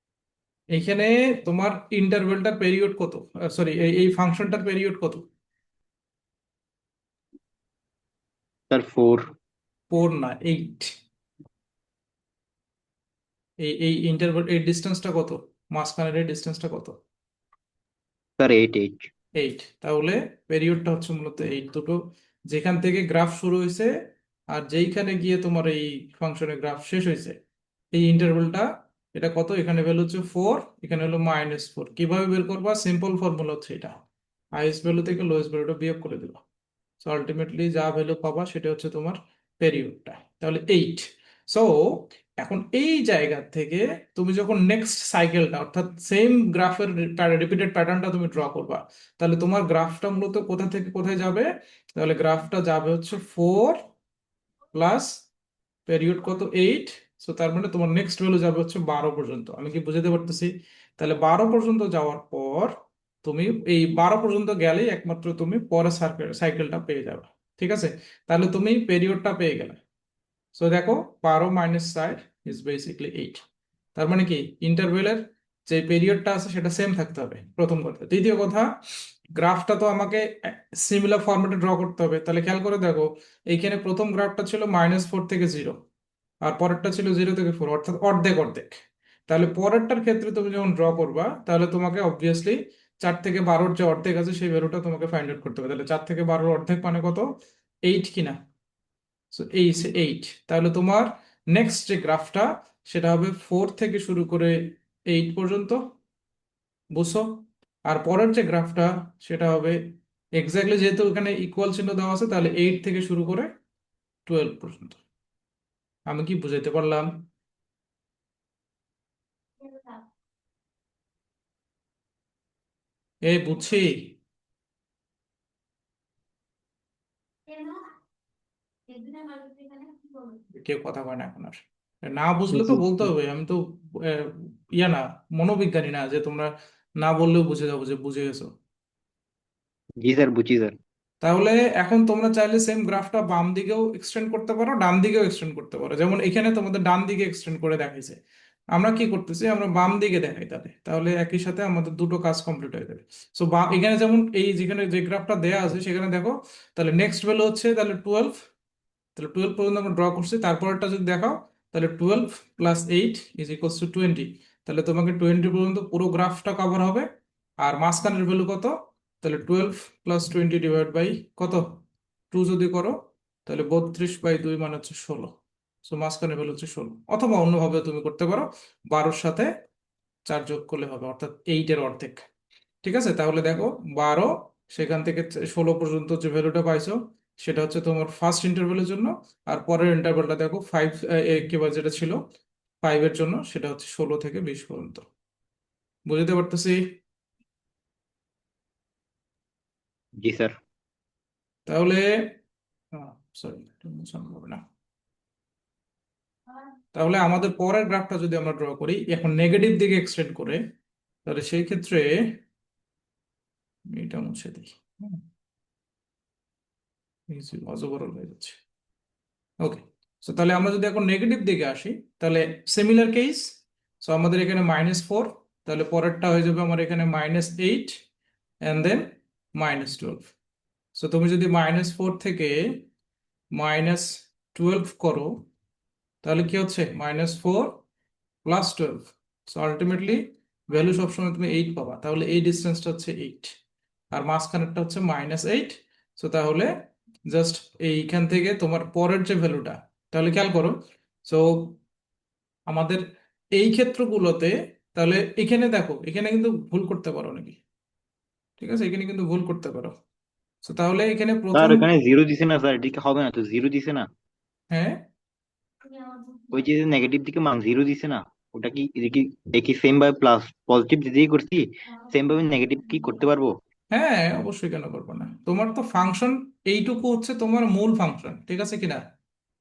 [SPEAKER 1] এইখানে তোমার ইন্টারভ্যালটার পেরিয়ড কত, সরি এই এই ফাংশনটার পেরিয়ড কত?
[SPEAKER 3] স্যার 4।
[SPEAKER 1] 4 না, 8। এই এই ইন্টারভ্যাল, এই ডিস্টেন্সটা কত, মাঝখানের এই ডিস্টেন্সটা কত?
[SPEAKER 3] স্যার 8।
[SPEAKER 1] 8। তাহলে পেরিয়ডটা হচ্ছে মূলত 8, দুটো যেখান থেকে গ্রাফ শুরু হয়েছে আর যেইখানে গিয়ে তোমার এই ফাংশনের গ্রাফ শেষ হয়েছে, এই ইন্টারভ্যালটা, এটা কত, এখানে ভ্যালু হচ্ছে 4, এখানে হলো -4। কিভাবে বের করবা? সিম্পল ফর্মুলা হচ্ছে এটা, হাইয়েস্ট ভ্যালু থেকে লোয়েস্ট ভ্যালুটা বিয়োগ করে দিবা। সো আলটিমেটলি যা ভ্যালু পাবা সেটা হচ্ছে তোমার পেরিয়ডটা, তাহলে 8। সো এখন এই জায়গা থেকে তুমি যখন নেক্সট সাইকেলটা অর্থাৎ সেম গ্রাফের রিপিটেড প্যাটার্নটা তুমি ড্র করবা, তাহলে তোমার গ্রাফটা মূলত কোথা থেকে কোথায় যাবে? তাহলে গ্রাফটা যাবে হচ্ছে 4 প্লাস পেরিয়ড কত, 8। সো তার মানে তোমার নেক্সট ভ্যালু যাবে হচ্ছে 12 পর্যন্ত। আমি কি বুঝাতে পারতেছি? তাহলে 12 পর্যন্ত যাওয়ার পর তুমি এই 12 পর্যন্ত গেলেই একমাত্র তুমি পরের সাইকেলটা পেয়ে যাবে। ঠিক আছে, তাহলে তুমি পেরিয়ডটা পেয়ে গেলে। সো দেখো, 12 - 5 ইজ বেসিকলি 8। তার মানে কি, ইন্টারভেলের যে পিরিয়ডটা আছে সেটা সেম থাকতে হবে, প্রথম কথা। দ্বিতীয় কথা, গ্রাফটা তো আমাকে সিমিলার ফরম্যাটে ড্র করতে হবে। তাহলে খেয়াল করে দেখো, এইখানে প্রথম গ্রাফটা ছিল -4 থেকে 0, আর পরেরটা ছিল 0 থেকে 4, অর্থাৎ অর্ধেক অর্ধেক। তাহলে পরেরটার ক্ষেত্রে তুমি যখন ড্র করবা, তাহলে তোমাকে অবভিয়াসলি 4 থেকে 12-র যে অর্ধেক আছে সেই ভ্যালুটা তোমাকে ফাইন্ড আউট করতে হবে। তাহলে 4 থেকে 12-র অর্ধেক মানে কত? 8 কিনা? সো এই 8। তাহলে তোমার নেক্সট যে গ্রাফটা সেটা হবে 4 থেকে শুরু করে 8 পর্যন্ত, বুঝছো? আর পরের যে গ্রাফটা সেটা হবে এক্স্যাক্টলি, যেহেতু এখানে ইকুয়াল চিহ্ন দেওয়া আছে, তাহলে 8 থেকে শুরু করে 12 পর্যন্ত। আমি কি বুঝাইতে পারলাম? বুঝছি। কেউ কথা কয় না এখন আর। না বুঝলে তো
[SPEAKER 4] জি
[SPEAKER 1] বলতে হবে, আমি তো আহ, ইয়া না, মনোবিজ্ঞানী না যে তোমরা না বললেও বুঝে যাবো যে বুঝে গেছো।
[SPEAKER 3] জি স্যার, বুঝি স্যার।
[SPEAKER 1] তাহলে এখন তোমরা চাইলে সেম গ্রাফটা বাম দিকেও এক্সটেন্ড করতে পারো, ডান দিকেও এক্সটেন্ড করতে পারো। যেমন এখানে তোমাদের ডান দিকে এক্সটেন্ড করে দেখাইছে, আমরা কি করতেছি, আমরা বাম দিকে দেখাই। তাহলে তাহলে একই সাথে আমাদের দুটো কাজ কমপ্লিট হয়ে যাবে। সো এখানে যেমন এই যেখানে যে গ্রাফটা দেয়া আছে সেখানে দেখো, তাহলে নেক্সট ভ্যালু হচ্ছে তাহলে 12। তাহলে 12 পর্যন্ত আমরা ড্র করছি, তারপরটা যদি দেখাও, তাহলে 12 + 8 = 20। তাহলে তোমাকে 20 পর্যন্ত পুরো গ্রাফটা কভার হবে। আর মাঝখানের ভ্যালু কত? তাহলে 12 + 20 ডিভাইড বাই কত, 2 যদি করো, তাহলে 32/2 মানে হচ্ছে 16। সো মাঝখানের ভ্যালু হচ্ছে 16, অথবা অন্যভাবে তুমি করতে পারো, 12-র সাথে 4 যোগ করলে হবে, অর্থাৎ 8-এর অর্ধেক। ঠিক আছে, তাহলে দেখো 12 সেখান থেকে 16 পর্যন্ত যে ভ্যালুটা পাইছো সেটা হচ্ছে তোমার ফার্স্ট ইন্টারভ্যালের জন্য। আর পরের ইন্টারভ্যালটা দেখো 5, কিবার যেটা ছিল 5-এর জন্য, সেটা হচ্ছে 16 থেকে 20 পর্যন্ত। বুঝতে পারতেছি?
[SPEAKER 3] জি স্যার।
[SPEAKER 1] তাহলে সরি, হবে না। তাহলে আমাদের পরের গ্রাফটা যদি আমরা ড্র করি এখন নেগেটিভ দিকে এক্সটেন্ড করে, তাহলে সেই ক্ষেত্রে এটা মুছে দিই। অজগর হয়ে যাচ্ছে। ওকে, সো তাহলে আমরা যদি এখন নেগেটিভ দিকে আসি, তাহলে সিমিলার কেস। সো আমাদের এখানে -4, তাহলে পরেরটা হয়ে যাবে আমার এখানে -8 অ্যান্ড দেন -12। সো তুমি যদি -4 থেকে -12 করো, তাহলে কি হচ্ছে, -4 + 12। সো আলটিমেটলি ভ্যালু সবসময় তুমি 8 পাবা। তাহলে এই ডিস্টেন্সটা হচ্ছে 8, আর মাঝখানেরটা হচ্ছে -8। সো তাহলে জাস্ট এইখান থেকে তোমার পরের যে ভ্যালুটা, তাহলে খেয়াল করো। সো আমাদের এই ক্ষেত্রগুলোতে, তাহলে এখানে দেখো, এখানে কিন্তু ভুল করতে পারো নাকি, ঠিক আছে, এখানে কিন্তু ভুল করতে পারো। তো তাহলে এখানে
[SPEAKER 3] স্যার
[SPEAKER 1] প্রথম,
[SPEAKER 3] এখানে জিরো দিছে না স্যার, এদিকে হবে না তো, জিরো দিছে না।
[SPEAKER 1] হ্যাঁ
[SPEAKER 3] ওই যে নেগেটিভ দিকে মান জিরো দিছে না, ওটা কি এদিকে একই সেম ভাবে প্লাস পজিটিভ যেদিকে করছি সেম ভাবে নেগেটিভ কি করতে পারবো?
[SPEAKER 1] হ্যাঁ অবশ্যই, কেন করবো না? তোমার তো ফাংশন এইটুকু হচ্ছে তোমার মূল ফাংশন, ঠিক আছে কিনা?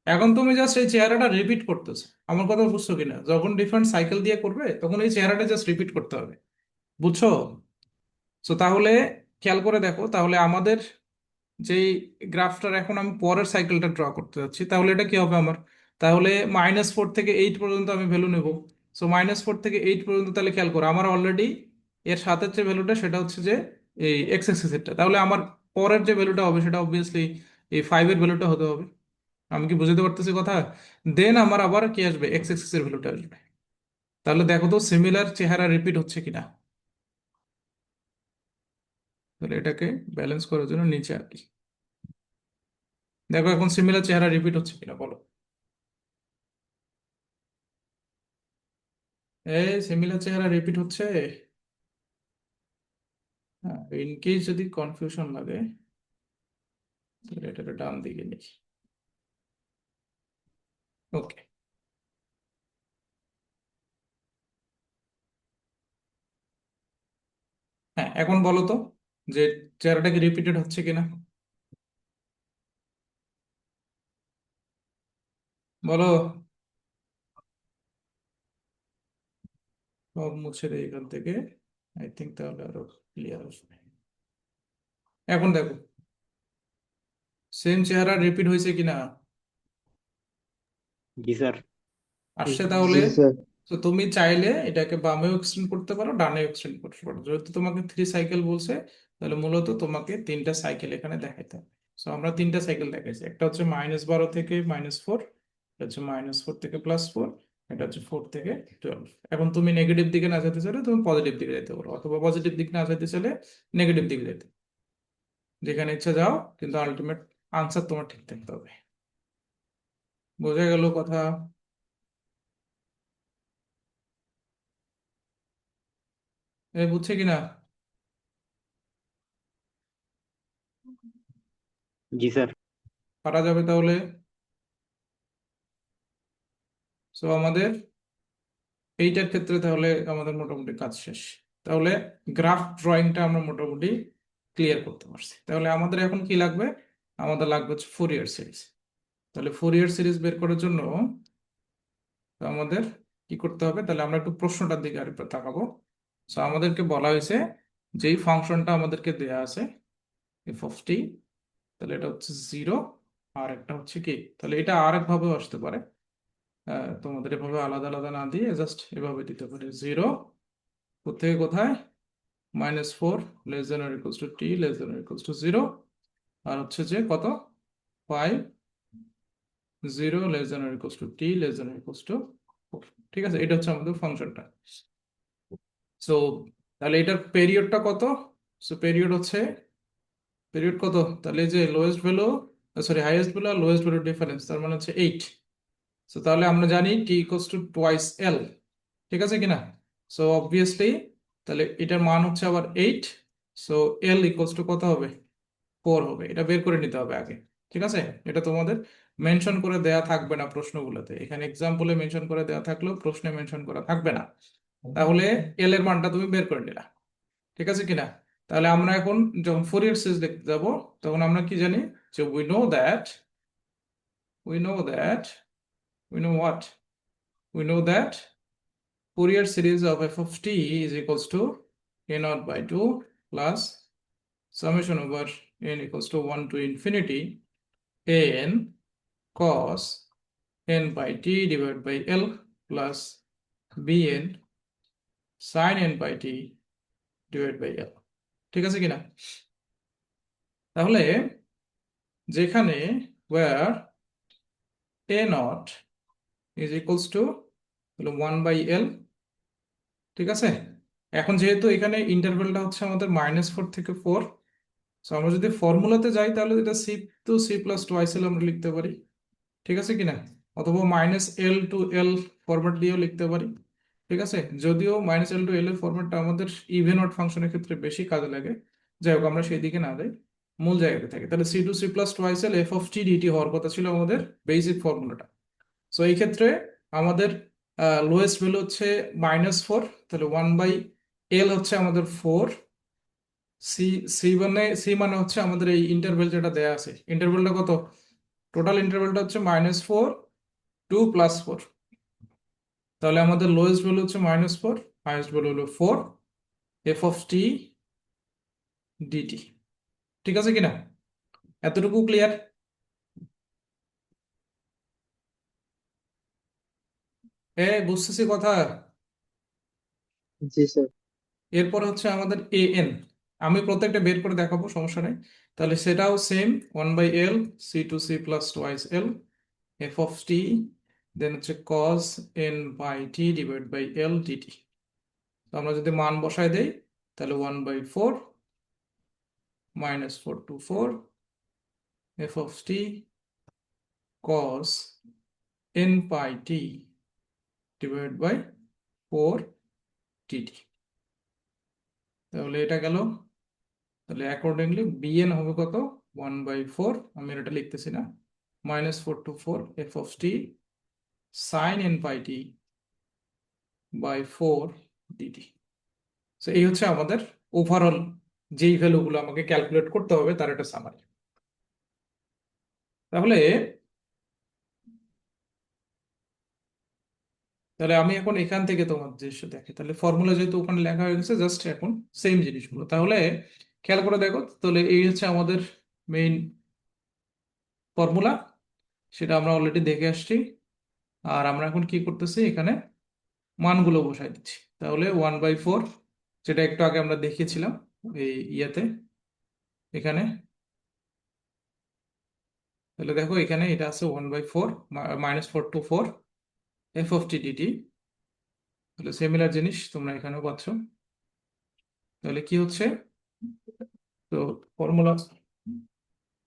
[SPEAKER 1] এখন তুমি জাস্ট এই চেহারাটা রিপিট করতেছো, আমার কথা বুঝছো কিনা? যখন ডিফারেন্ট সাইকেল দিয়ে করবে তখন এই চেহারাটা জাস্ট রিপিট করতে হবে, বুঝছো? তো তাহলে খেয়াল করে দেখো, তাহলে আমাদের যেই গ্রাফটার এখন আমি পরের সাইকেলটা ড্র করতে যাচ্ছি, তাহলে এটা কি হবে আমার? তাহলে -4 থেকে 8 পর্যন্ত আমি ভ্যালু নেব। সো -4 থেকে 8 পর্যন্ত, তাহলে খেয়াল করো আমার অলরেডি এর সাথে যে ভ্যালুটা সেটা হচ্ছে যে এই এক্স অ্যাক্সিসেরটা, তাহলে আমার পরের যে ভ্যালুটা হবে সেটা অবভিয়াসলি এই 5 এর ভ্যালুটা হতে হবে। আমি কি বুঝতে পারতেছি কথা? দেন আমার আবার কি আসবে, এক্স অ্যাক্সিসের ভ্যালুটা আসবে। তাহলে দেখো তো সিমিলার চেহারা রিপিট হচ্ছে কিনা। তাহলে এটাকে ব্যালেন্স করার জন্য নিচে আঁকি। দেখো এখন সিমিলার চেহারা রিপিট হচ্ছে কিনা বলো। এই সিমিলার চেহারা রিপিট হচ্ছে। হ্যাঁ, ইন কেস যদি কনফিউশন লাগে তাহলে এটাকে ডান দিকে নিই। ওকে। হ্যাঁ এখন বলো তো যে চেহারাটা কি রিপিটেড হচ্ছে কিনা, বলো। সব মুছে দেয় এখান থেকে, আই থিঙ্ক তাহলে আরো ক্লিয়ার আসবে। এখন দেখো সেম চেহারা রিপিট হয়েছে কিনা,
[SPEAKER 3] জি স্যার।
[SPEAKER 1] আসছে তাহলে।
[SPEAKER 4] জি স্যার।
[SPEAKER 1] তো তুমি চাইলে এটাকে বামেও এক্সটেন্ড করতে পারো, ডানেও এক্সটেন্ড করতে পারো। যেহেতু তোমাকে 3 সাইকেল বলছে, তাহলে মূলত তোমাকে 3টা সাইকেল এখানে দেখাইতে হবে। সো আমরা 3টা সাইকেল দেখাইছি, একটা হচ্ছে -12 থেকে -4, এটা হচ্ছে -4 থেকে +4, এটা হচ্ছে 4 থেকে 12। এখন তুমি নেগেটিভ দিকে না যেতে চাইলে তুমি পজিটিভ দিকে যেতে পারো, অথবা পজিটিভ দিকে না যেতে চাইলে নেগেটিভ দিকে যেতে, যেখানে ইচ্ছা যাও, কিন্তু আলটিমেট আনসার তোমার ঠিক থাকতে হবে। বোঝা গেল কথা? বুঝছে কিনা?
[SPEAKER 3] জি স্যার।
[SPEAKER 1] পারা যাবে তাহলে। সো আমাদের এইটার ক্ষেত্রে তাহলে আমাদের মোটামুটি কাজ শেষ। তাহলে গ্রাফ ড্রয়িংটা আমরা মোটামুটি ক্লিয়ার করতে পারছি। তাহলে আমাদের এখন কি লাগবে? আমাদের লাগবে হচ্ছে ফুরিয়ার সিরিজ। তাহলে ফুরিয়ার সিরিজ বের করার জন্য আমাদের কি করতে হবে? তাহলে আমরা একটু প্রশ্নটার দিকে আরেকবার তাকাবো। সো আমাদেরকে বলা হয়েছে যেই ফাংশনটা আমাদেরকে দেয়া আছে f(t), তাহলে এটা হচ্ছে 0, আর একটা হচ্ছে কি, তাহলে এটা আরেক ভাবেও আসতে পারে। তোমাদের এভাবে আলাদা আলাদা না দিয়ে জাস্ট এভাবে দিতে পারে 0 কোথেকে কোথায়, -4 t <0, আর হচ্ছে যে কত, 5 0 t <4। ঠিক আছে, এটা হচ্ছে আমাদের ফাংশনটা। সো তাহলে এটার পেরিয়ডটা কত? সো পেরিয়ড হচ্ছে, পিরিয়ড কত, তাহলে এই যে lowest value, sorry highest value আর লোয়েস্ট ভ্যালু ডিফারেন্স, তার মানে হচ্ছে 8। সো তাহলে আমরা জানি T equals to twice L, ঠিক আছে কিনা? সো অবভিয়াসলি তাহলে এটার মান হচ্ছে আবার 8। সো এল ইকুয়ালস টু কত হবে, 4 হবে। এটা বের করে নিতে হবে আগে, ঠিক আছে? এটা তোমাদের মেনশন করে দেয়া থাকবে না প্রশ্নগুলোতে, এখানে এক্সাম্পলে মেনশন করে দেয়া থাকলেও প্রশ্নে মেনশন করা থাকবে না। তাহলে এল এর মানটা তুমি বের করে নিলা, ঠিক আছে কিনা? তাহলে আমরা এখন যখন ফোরিয়ার সিরিজ দেখতে যাব, তখন আমরা কি জানি যে we know that we know what we know that Fourier series of f of t is equals to a naught by 2 plus summation over n equals to 1 to infinity an cos n by t divided by l plus bn sin n by t divided by l, ঠিক আছে কিনা? তাহলে যেখানে where a naught is equals to 1/l, ঠিক আছে? এখন যেহেতু এখানে ইন্টারভ্যালটা হচ্ছে আমাদের -4 থেকে 4, সো আমরা যদি ফর্মুলাতে যাই তাহলে এটা C to C plus twice L আমরা লিখতে পারি, ঠিক আছে কিনা? অথবা -l to l ফরম্যাট দিয়েও লিখতে পারি, ঠিক আছে? যদিও -l to l এর ফরম্যাটটা আমাদের ইভেন অড ফাংশনের ক্ষেত্রে বেশি কাজে লাগে, যাই হোক আমরা সেই দিকে না যাই, মূল জায়গাতে থাকি। তাহলে c to C plus twice L F of t dt হওয়ার কথা ছিল আমাদের বেসিক ফর্মুলাটা। সো এই ক্ষেত্রে আমাদের লোয়েস্ট ভ্যালু হচ্ছে -4, তাহলে 1/L হচ্ছে আমাদের 4। সি সি মানে হচ্ছে আমাদের এই ইন্টারভেল যেটা দেয়া আছে, ইন্টারভেলটা কত, টোটাল ইন্টারভেলটা হচ্ছে -4 টু +4। তাহলে আমাদের লোয়েস্ট ভ্যালু হচ্ছে -4, হাইয়েস্ট ভ্যালু হলো 4, এফ অফ টি ডিটি। ঠিক আছে কিনা, এতটুকু ক্লিয়ার? বুঝতেছি কথা।
[SPEAKER 4] জি স্যার।
[SPEAKER 1] এরপর হচ্ছে আমাদের এ এন, আমি প্রত্যেকটা বের করে দেখাবো, সমস্যা নেই। তাহলে সেটাও same, 1/L C to C plus twice L F of T, then হচ্ছে cos N by T divide by L dt. তো আমরা যদি মান বসায় দেই তাহলে 1/4 -4 to 4 f of t cos n pi t divide by 4 dt. তাহলে এটা গেল। তাহলে অ্যাকর্ডিংলি বিএন হবে কত, 1/4, আমি এটা লিখতেছি না, -4 to 4 f of t sine n pi t by 4 dt. তো এই হচ্ছে আমাদের ওভারঅল যেই ভ্যালুগুলো আমাকে ক্যালকুলেট করতে হবে তার একটা সামারি। তাহলে তাহলে আমি এখন এখান থেকে তোমার দৃশ্য দেখি, তাহলে ফর্মুলা যেহেতু ওখানে লেখা হয়ে গেছে, জাস্ট এখন সেম জিনিসগুলো তাহলে খেয়াল করে দেখো। তাহলে এই হচ্ছে আমাদের মেইন ফর্মুলা, সেটা আমরা অলরেডি দেখে আসছি। আর আমরা এখন কি করতেছি, এখানে মানগুলো বসাই দিচ্ছি। তাহলে 1/4, যেটা একটু আগে আমরা দেখিয়েছিলাম এই ইয়েতে, এখানে। তাহলে দেখো এখানে এটা আছে 1/4, -4 to 4 f of t dt. তাহলে সিমিলার জিনিস তোমরা এখানেও পাচ্ছ। তাহলে কি হচ্ছে, তো ফর্মুলা,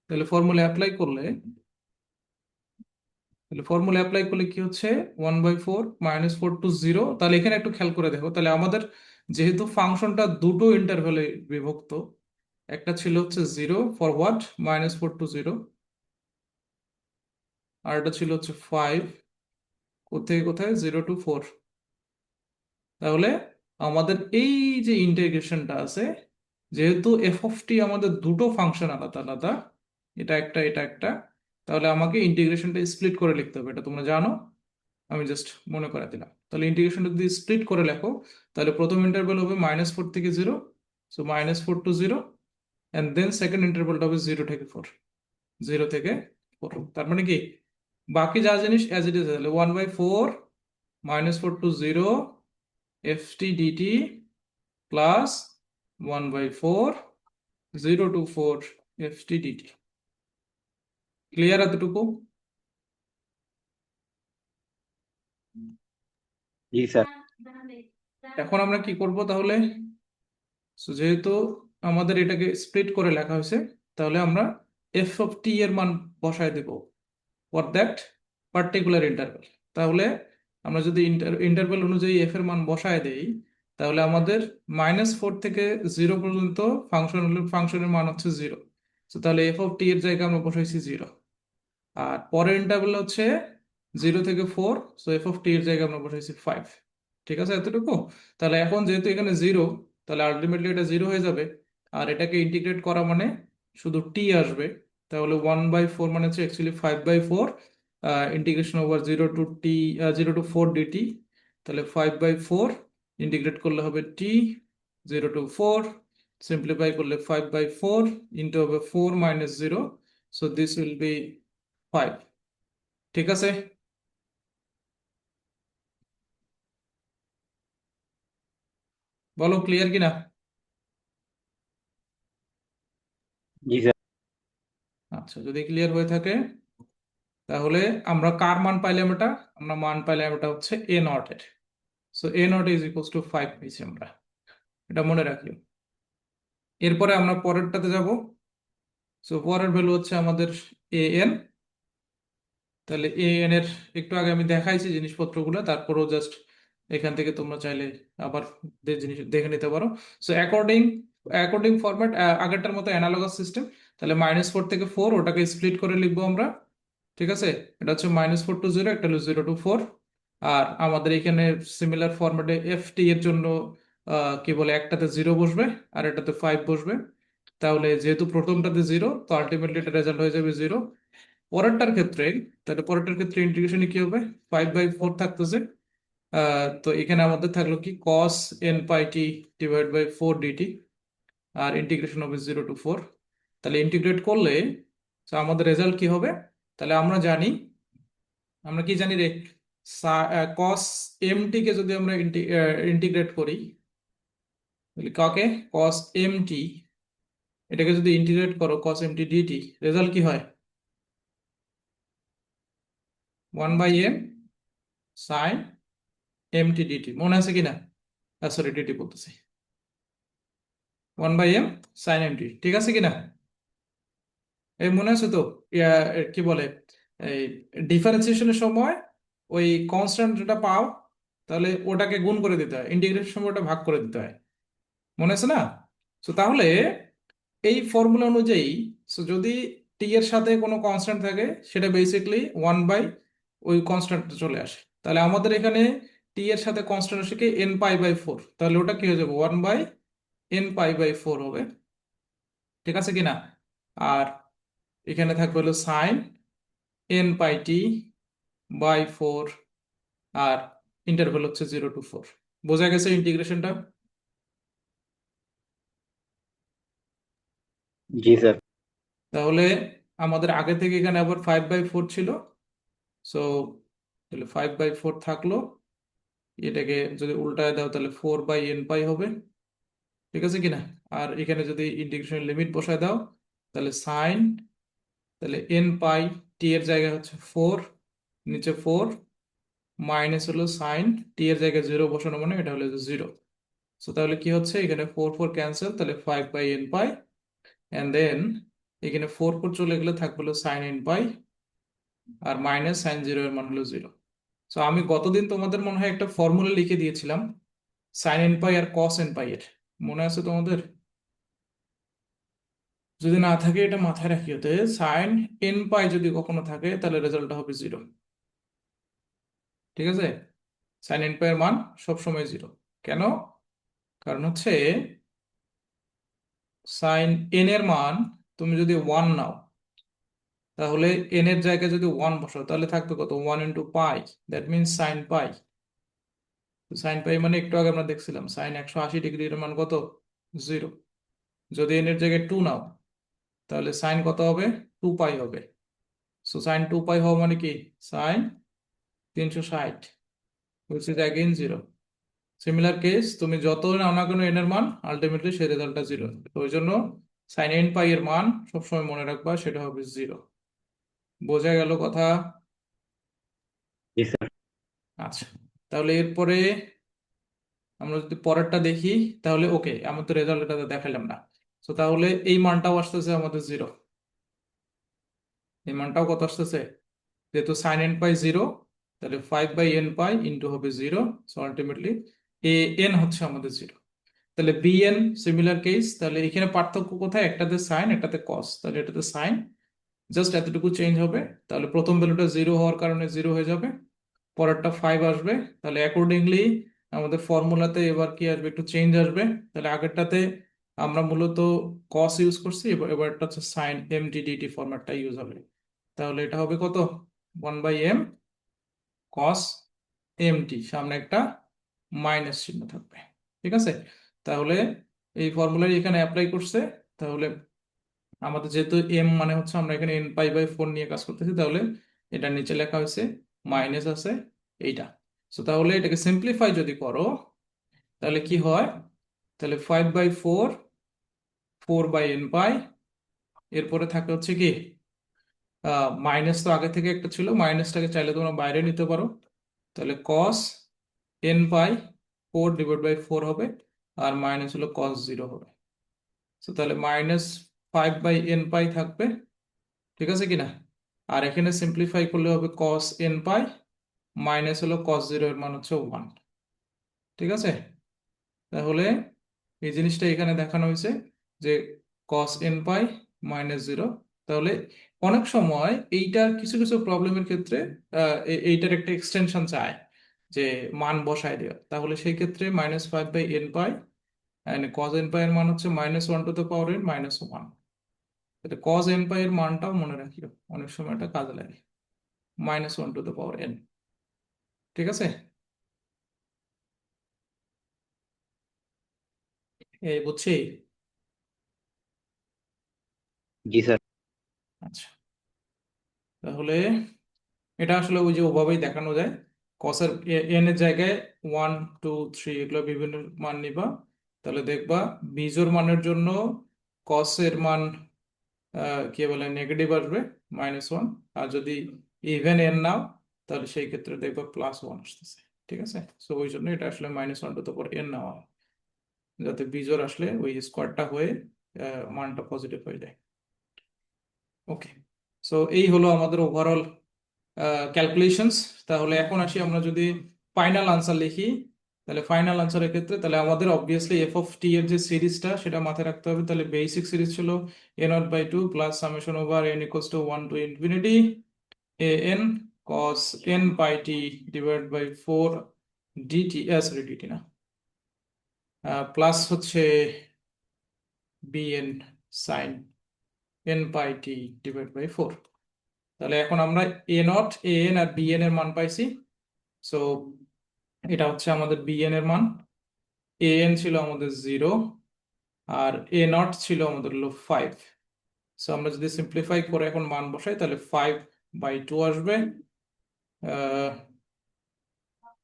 [SPEAKER 1] তাহলে ফর্মুলা অ্যাপ্লাই করলে, কি হচ্ছে 1/4 -4 to 0। তাহলে এখানে একটু খেয়াল করে দেখো, তাহলে আমাদের যেহেতু ফাংশনটা দুটো ইন্টারভ্যালে বিভক্ত, একটা ছিল হচ্ছে 0 ফর হোয়াট, -4 to 0, আর এটা ছিল হচ্ছে 5 কোথায় কোথায় 0 to 4। তাহলে আমাদের এই যে ইন্টিগ্রেশনটা আছে, যেহেতু এফ অফ টি আমাদের দুটো ফাংশন আলাদা আলাদা, এটা একটা এটা একটা, তাহলে আমাকে ইন্টিগ্রেশনটা স্প্লিট করে লিখতে হবে, এটা তোমরা জানো, আমি জাস্ট মনে করে দিলাম। তাহলে ইন্টিগ্রেশনটা যদি স্প্লিট করে লেখো, তাহলে প্রথম ইন্টারভ্যাল হবে -4 থেকে 0, so -4 to 0, and then second ইন্টারভ্যালটা হবে 0 থেকে 4, 0 থেকে 4। তার মানে কি, বাকি যা জিনিস অ্যাজ ইট ইজ, তাহলে 1/4 -4 to 0 f t dt plus 1/4 0 to 4 f t dt. Clear এতটুকু?
[SPEAKER 3] জি স্যার।
[SPEAKER 1] এখন আমরা কি করব তাহলে, সো যেহেতু আমাদের এটাকে স্প্লিট করে লেখা হয়েছে, তাহলে আমরা এফ অফ টি এর মান বসায় দেব ফর দ্যাট পার্টিকুলার ইন্টারভ্যাল। তাহলে আমরা যদি ইন্টারভ্যাল অনুযায়ী এফ এর মান বসায় দেই, তাহলে আমাদের -4 থেকে 0 পর্যন্ত ফাংশনের মান হচ্ছে 0। তো তাহলে এফ অফ টি এর জায়গায় আমরা বসাইছি 0। আর পরের ইন্টারভ্যাল হচ্ছে 0 থেকে 4, সো এফ অফ টি এর জায়গায় আমরা বসাইছি 5। ঠিক আছে এতটুকু? তাহলে এখন যেহেতু এখানে 0, তাহলে আলটিমেটলি এটা 0 হয়ে যাবে। আর এটাকে ইন্টিগ্রেট করা মানে শুধু টি আসবে। তাহলে 1/4 মানে হচ্ছে actually 5/4 integration over 0 to 4 dt. তাহলে 5/4 ইন্টিগ্রেট করলে হবে টি, 0 to 4 সিম্পলিফাই করলে 5/4 ইন্টু হবে 4 - 0, সো দিস উইল বি 5। ঠিক আছে? বলো ক্লিয়ার কিনা।
[SPEAKER 3] জি স্যার।
[SPEAKER 1] আচ্ছা, যদি ক্লিয়ার হয়ে থাকে তাহলে আমরা কার মান পাইলাম, এটা আমরা মান পাইলাম এটা হচ্ছে এ নট এর। So A not is equals to 5 পেয়েছি আমরা, এটা মনে রাখিও। এরপরে আমরা পরেরটাতে যাব। সো পরের ভ্যালু হচ্ছে আমাদের এ এন। তাহলে এ এন এর একটু আগে আমি দেখাইছি জিনিসপত্রগুলো, তারপরেও জাস্ট এখান থেকে তোমরা চাইলে আবার জিনিস দেখে নিতে পারো। সো অ্যাকর্ডিং অ্যাকর্ডিং ফরম্যাট আগেরটার মতো অ্যানালগাস সিস্টেম। তাহলে -4 থেকে 4 ওটাকে স্প্লিট করে লিখবো আমরা। ঠিক আছে, এটা হচ্ছে -4 to 0, একটা হলো 0 to 4। আর আমাদের এখানে সিমিলার ফরম্যাটে টি এর জন্য কি বলে, একটাতে 0 বসবে আর এটাতে 5 বসবে। তাহলে যেহেতু প্রথমটাতে 0, তো আলটিমেটলি এটা রেজাল্ট হয়ে যাবে 0। পরেরটার ক্ষেত্রে, তাহলে পরেরটার ক্ষেত্রে ইন্টিগ্রেশনে কি হবে, 5/4 থাকতেছে। তো এখানে আমাদের থাকলো কি cos n pi t divide by 4 dt, আর ইন্টিগ্রেশন হবে 0 to 4। তাহলে ইন্টিগ্রেট করলে তো আমাদের রেজাল্ট কি হবে, তাহলে আমরা কি জানি রে, cos mt কে যদি আমরা ইন্টিগ্রেট করি, তাহলে কাকে, cos mt, এটাকে যদি ইন্টিগ্রেট করো cos mt dt, রেজাল্ট কি হয়, 1/m sin mt dt। মনে আছে কিনা, সরি dt বলতেছি, 1/m sin mt, ঠিক আছে কিনা, এই মনে আছে তো। কি বলে, এই ডিফারেন্সিয়েশনের সময় ওই কনস্ট্যান্ট যেটা পাও, তাহলে ওটাকে গুণ করে দিতে হয়, ইন্টিগ্রেশন সময় ওটা ভাগ করে দিতে হয়, মনে আছে না। তো তাহলে এই ফর্মুলা অনুযায়ী, যদি টি এর সাথে কোনো কনস্ট্যান্ট থাকে, সেটা বেসিক্যালি 1 বাই ওই কনস্ট্যান্ট চলে আসে। তাহলে আমাদের এখানে টি এর সাথে কনস্ট্যান্ট আসে কি n π/4, তাহলে ওটা কি হয়ে যাবে 1/n π/4 হবে, ঠিক আছে কিনা। আর এখানে থাকবে হলো সাইন n πt/4, আর ইন্টারভ্যাল হচ্ছে 0 to 4। বোঝা গেছে ইন্টিগ্রেশনটা।
[SPEAKER 3] জি স্যার।
[SPEAKER 1] তাহলে আমাদের আগে থেকে এখানে আবার 5/4 ছিল, সো তাহলে 5/4 থাকলো, এটাকে যদি উল্টায় দাও তাহলে 4/n π হবে, ঠিক আছে কিনা। আর এখানে যদি ইন্টিগ্রেশনের লিমিট বসায় দাও, তাহলে সাইন, তাহলে n π, t এর জায়গায় হচ্ছে 4, নিচে 4, মাইনাস হলো সাইন, টি এর জায়গায় 0 বসানো মানে এটা হলো 0। সো তাহলে কি হচ্ছে, এখানে 4 4 ক্যান্সেল, তাহলে 5/n π, এন্ড দেন এখানে 4 4 চলে গেলে থাকবে হলো সাইন n π, আর মাইনাস সাইন 0 এর মান হলো 0। সো আমি গতদিন তোমাদের মনে হয় একটা ফর্মুলা লিখে দিয়েছিলাম সাইন n π আর কস n π এর, মনে আছে তোমাদের? যদি না থাকে এটা মাথায় রাখি, হতে সাইন n π যদি কখনো থাকে তাহলে রেজাল্টটা হবে 0, ঠিক আছে। সাইন n π এর মান সবসময় 0। কেন? কারণ হচ্ছে সাইন n এর মান তুমি যদি 1 নাও, তাহলে n এর জায়গায় যদি 1 বসাও, তাহলে থাকবে কত, 1 × π, that means sine pi. Sine pi মানে একটু আগে আমরা দেখছিলাম সাইন 180 ডিগ্রি এর মান কত, 0। যদি n এর জায়গায় 2 নাও, তাহলে সাইন কত হবে, 2π হবে। সো সাইন 2π হওয়া মানে কি, sine 360, which is again 0। Similar case, তুমি যত নাও না কেন n এর মান, আলটিমেটলি সেই রেজাল্টটা 0। তো ওই জন্য সাইন n π এর মান সবসময় মনে রাখবা, সেটা হবে 0। বোঝা গেল কথা?
[SPEAKER 3] জি স্যার।
[SPEAKER 1] আচ্ছা, তাহলে এরপরে আমরা যদি পরেরটা দেখি, তাহলে ওকে, আমার তো রেজাল্ট এটা দেখালাম না। তো তাহলে এই মানটাও আসতেছে আমাদের 0, এই মানটাও কত আসতেছে, যেহেতু সাইন n পাই 0, তাহলে 5/n π ইন্টু হবে 0। সো আলটিমেটলি এ এন হচ্ছে আমাদের 0। তাহলে bn সিমিলার কেস, তাহলে এখানে পার্থক্য কোথায়, একটাতে সাইন একটাতে কস, তাহলে এটাতে সাইন, জাস্ট এতটুকু চেঞ্জ হবে। তাহলে প্রথম ভ্যালুটা 0 হওয়ার কারণে 0 হয়ে যাবে, পরেরটা 5 আসবে। তাহলে অ্যাকর্ডিংলি আমাদের ফর্মুলাতে এবার কি আসবে, একটু চেঞ্জ আসবে। তাহলে আগেরটাতে আমরা মূলত কস ইউজ করছি, এবারটা হচ্ছে সাইন mtdt ফরম্যাটটা ইউজ হবে। তাহলে এটা হবে কত, 1/m cos mt, সামনে একটা মাইনাস চিহ্ন থাকবে, ঠিক আছে। তাহলে এই ফর্মুলাই এখানে অ্যাপ্লাই করছে। তাহলে আমাদের যেহেতু m মানে হচ্ছে, আমরা এখানে n π/4 নিয়ে কাজ করতেছি, তাহলে এটা নিচে লেখা হয়েছে, মাইনাস আছে এইটা। তো তাহলে এটাকে সিম্পলিফাই যদি করো, তাহলে কি হয়, তাহলে 5/4, 4/n π, এরপরে থাকে হচ্ছে কি, মাইনাস তো আগে থেকে একটা ছিল, মাইনাসটাকে চাইলে তোমরা বাইরে নিতে পারো। তাহলে cos n π 4/4 হবে, আর মাইনাস হলো cos 0 হবে। তো তাহলে -5/n π থাকবে, ঠিক আছে কিনা। আর এখানে সিম্পলিফাই করলে হবে cos n π, মাইনাস হলো cos 0 এর মান হচ্ছে 1, ঠিক আছে। তাহলে এই জিনিসটা এখানে দেখানো হয়েছে যে cos n পাই -0। তাহলে অনেক সময় এইটার কিছু কিছু প্রবলেমের ক্ষেত্রে এইটার একটা এক্সটেনশন চায় যে মান বসায় দেওয়া, তাহলে সেই ক্ষেত্রে -5/n পাই cos n পাই এর মান হচ্ছে -1 to the power n -1। তাহলে cos n পাই এর মানটাও মনে রাখিও, অনেক সময় এটা কাজে লাগে, -1 to the power n। ঠিক আছে, এই বুঝছি।
[SPEAKER 3] জি স্যার।
[SPEAKER 1] আচ্ছা, তাহলে এটা আসলে ওই যে ওভাবেই দেখানো যায়, কসের এন এর জায়গায় 1 2 3 এগুলো বিভিন্ন মান নিবা, তাহলে দেখবা বিজোড় মানের জন্য কসের মান কি বলে নেগেটিভ আসবে -1, আর যদি ইভেন এন নাও তাহলে সেই ক্ষেত্রে দেখবা +1 আসতেছে। ঠিক আছে, সো ওই জন্য এটা আসলে -1 to the power n নেওয়া হয়, যাতে বিজোড় আসলে ওই স্কোয়ারটা হয়ে মানটা পজিটিভ হয়ে যায়। ওকে, সো এই হলো আমাদের ওভারঅল ক্যালকুলেশনস। তাহলে এখন আসি, আমরা যদি ফাইনাল আনসার লিখি, তাহলে ফাইনাল আনসারের ক্ষেত্রে তাহলে আমাদের অবভিয়াসলি এফ অফ টি এর যে সিরিজটা সেটা মাথায় রাখতে হবে। তাহলে বেসিক সিরিজ ছিল a0/2 plus summation over n equals to 1 to infinity an cos n pi t divide by 4 dt, sorry dt না, প্লাস হচ্ছে bn sin n pi t divide by 4। তাহলে এখন আমরা a0 an আর bn এর মান পাইছি। So এটা হচ্ছে আমাদের bn এর মান, an ছিল আমাদের 0 আর a0 ছিল আমাদের হলো 5। সো আমরা যদি সিম্পলিফাই করে এখন মান বসাই তাহলে 5/2 আসবে।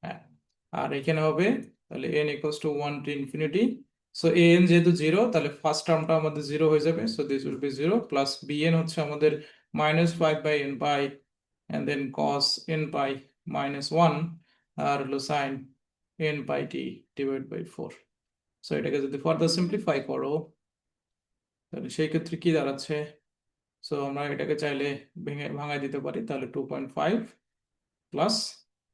[SPEAKER 1] হ্যাঁ, আর এখানে হবে তাহলে n equals to 1 to infinity. So an যেহেতু 0 তাহলে ফার্স্ট টার্মটা আমাদের 0 হয়ে যাবে, so this will be 0 plus bn হচ্ছে আমাদের -5/n pi and then cos n pi -1 আর হলো sin n pi t divide by 4। So এটাকে যদি ফার্দার সিম্পলিফাই করো তাহলে সেই ক্ষেত্রে কি দাঁড়াচ্ছে, সো আমরা এটাকে চাইলে ভাঙায় দিতে পারি, তাহলে 2.5 প্লাস,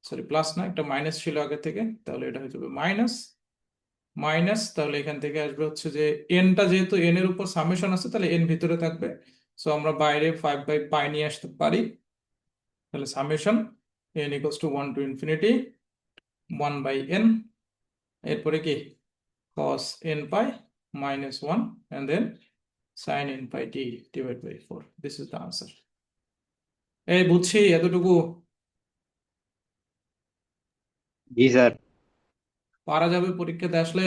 [SPEAKER 1] সরি প্লাস না, একটা মাইনাস ছিল আগে থেকে, তাহলে এটা হয়ে যাবে মাইনাস মাইনাস, তাহলে এখান থেকে আসবে হচ্ছে যে এনটা যেহেতু এন এর উপর সামেশন আছে তাহলে এন ভিতরে থাকবে, সো আমরা বাইরে 5/π নিয়ে আসতে পারি। তাহলে summation n equals to 1 to infinity 1/n, এরপরে কি cos n pi -1 and then sin n pi t divided by 4। This is the answer। এই বুঝছি এতটুকু,
[SPEAKER 3] জি স্যার।
[SPEAKER 1] পারা যাবে পরীক্ষাতে আসলে।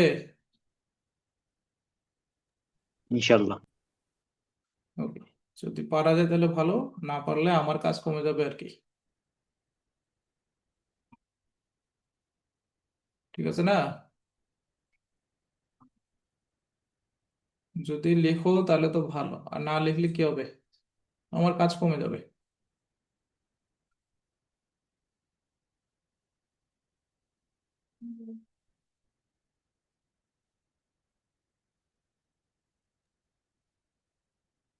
[SPEAKER 3] ইনশাল্লাহ।
[SPEAKER 1] ওকে, যদি পারা যায় তাহলে ভালো, না পারলে আমার কাজ কমে যাবে আর কি। ঠিক আছে না, যদি লেখো তাহলে তো ভালো, আর না লিখলে কি হবে, আমার কাজ কমে যাবে।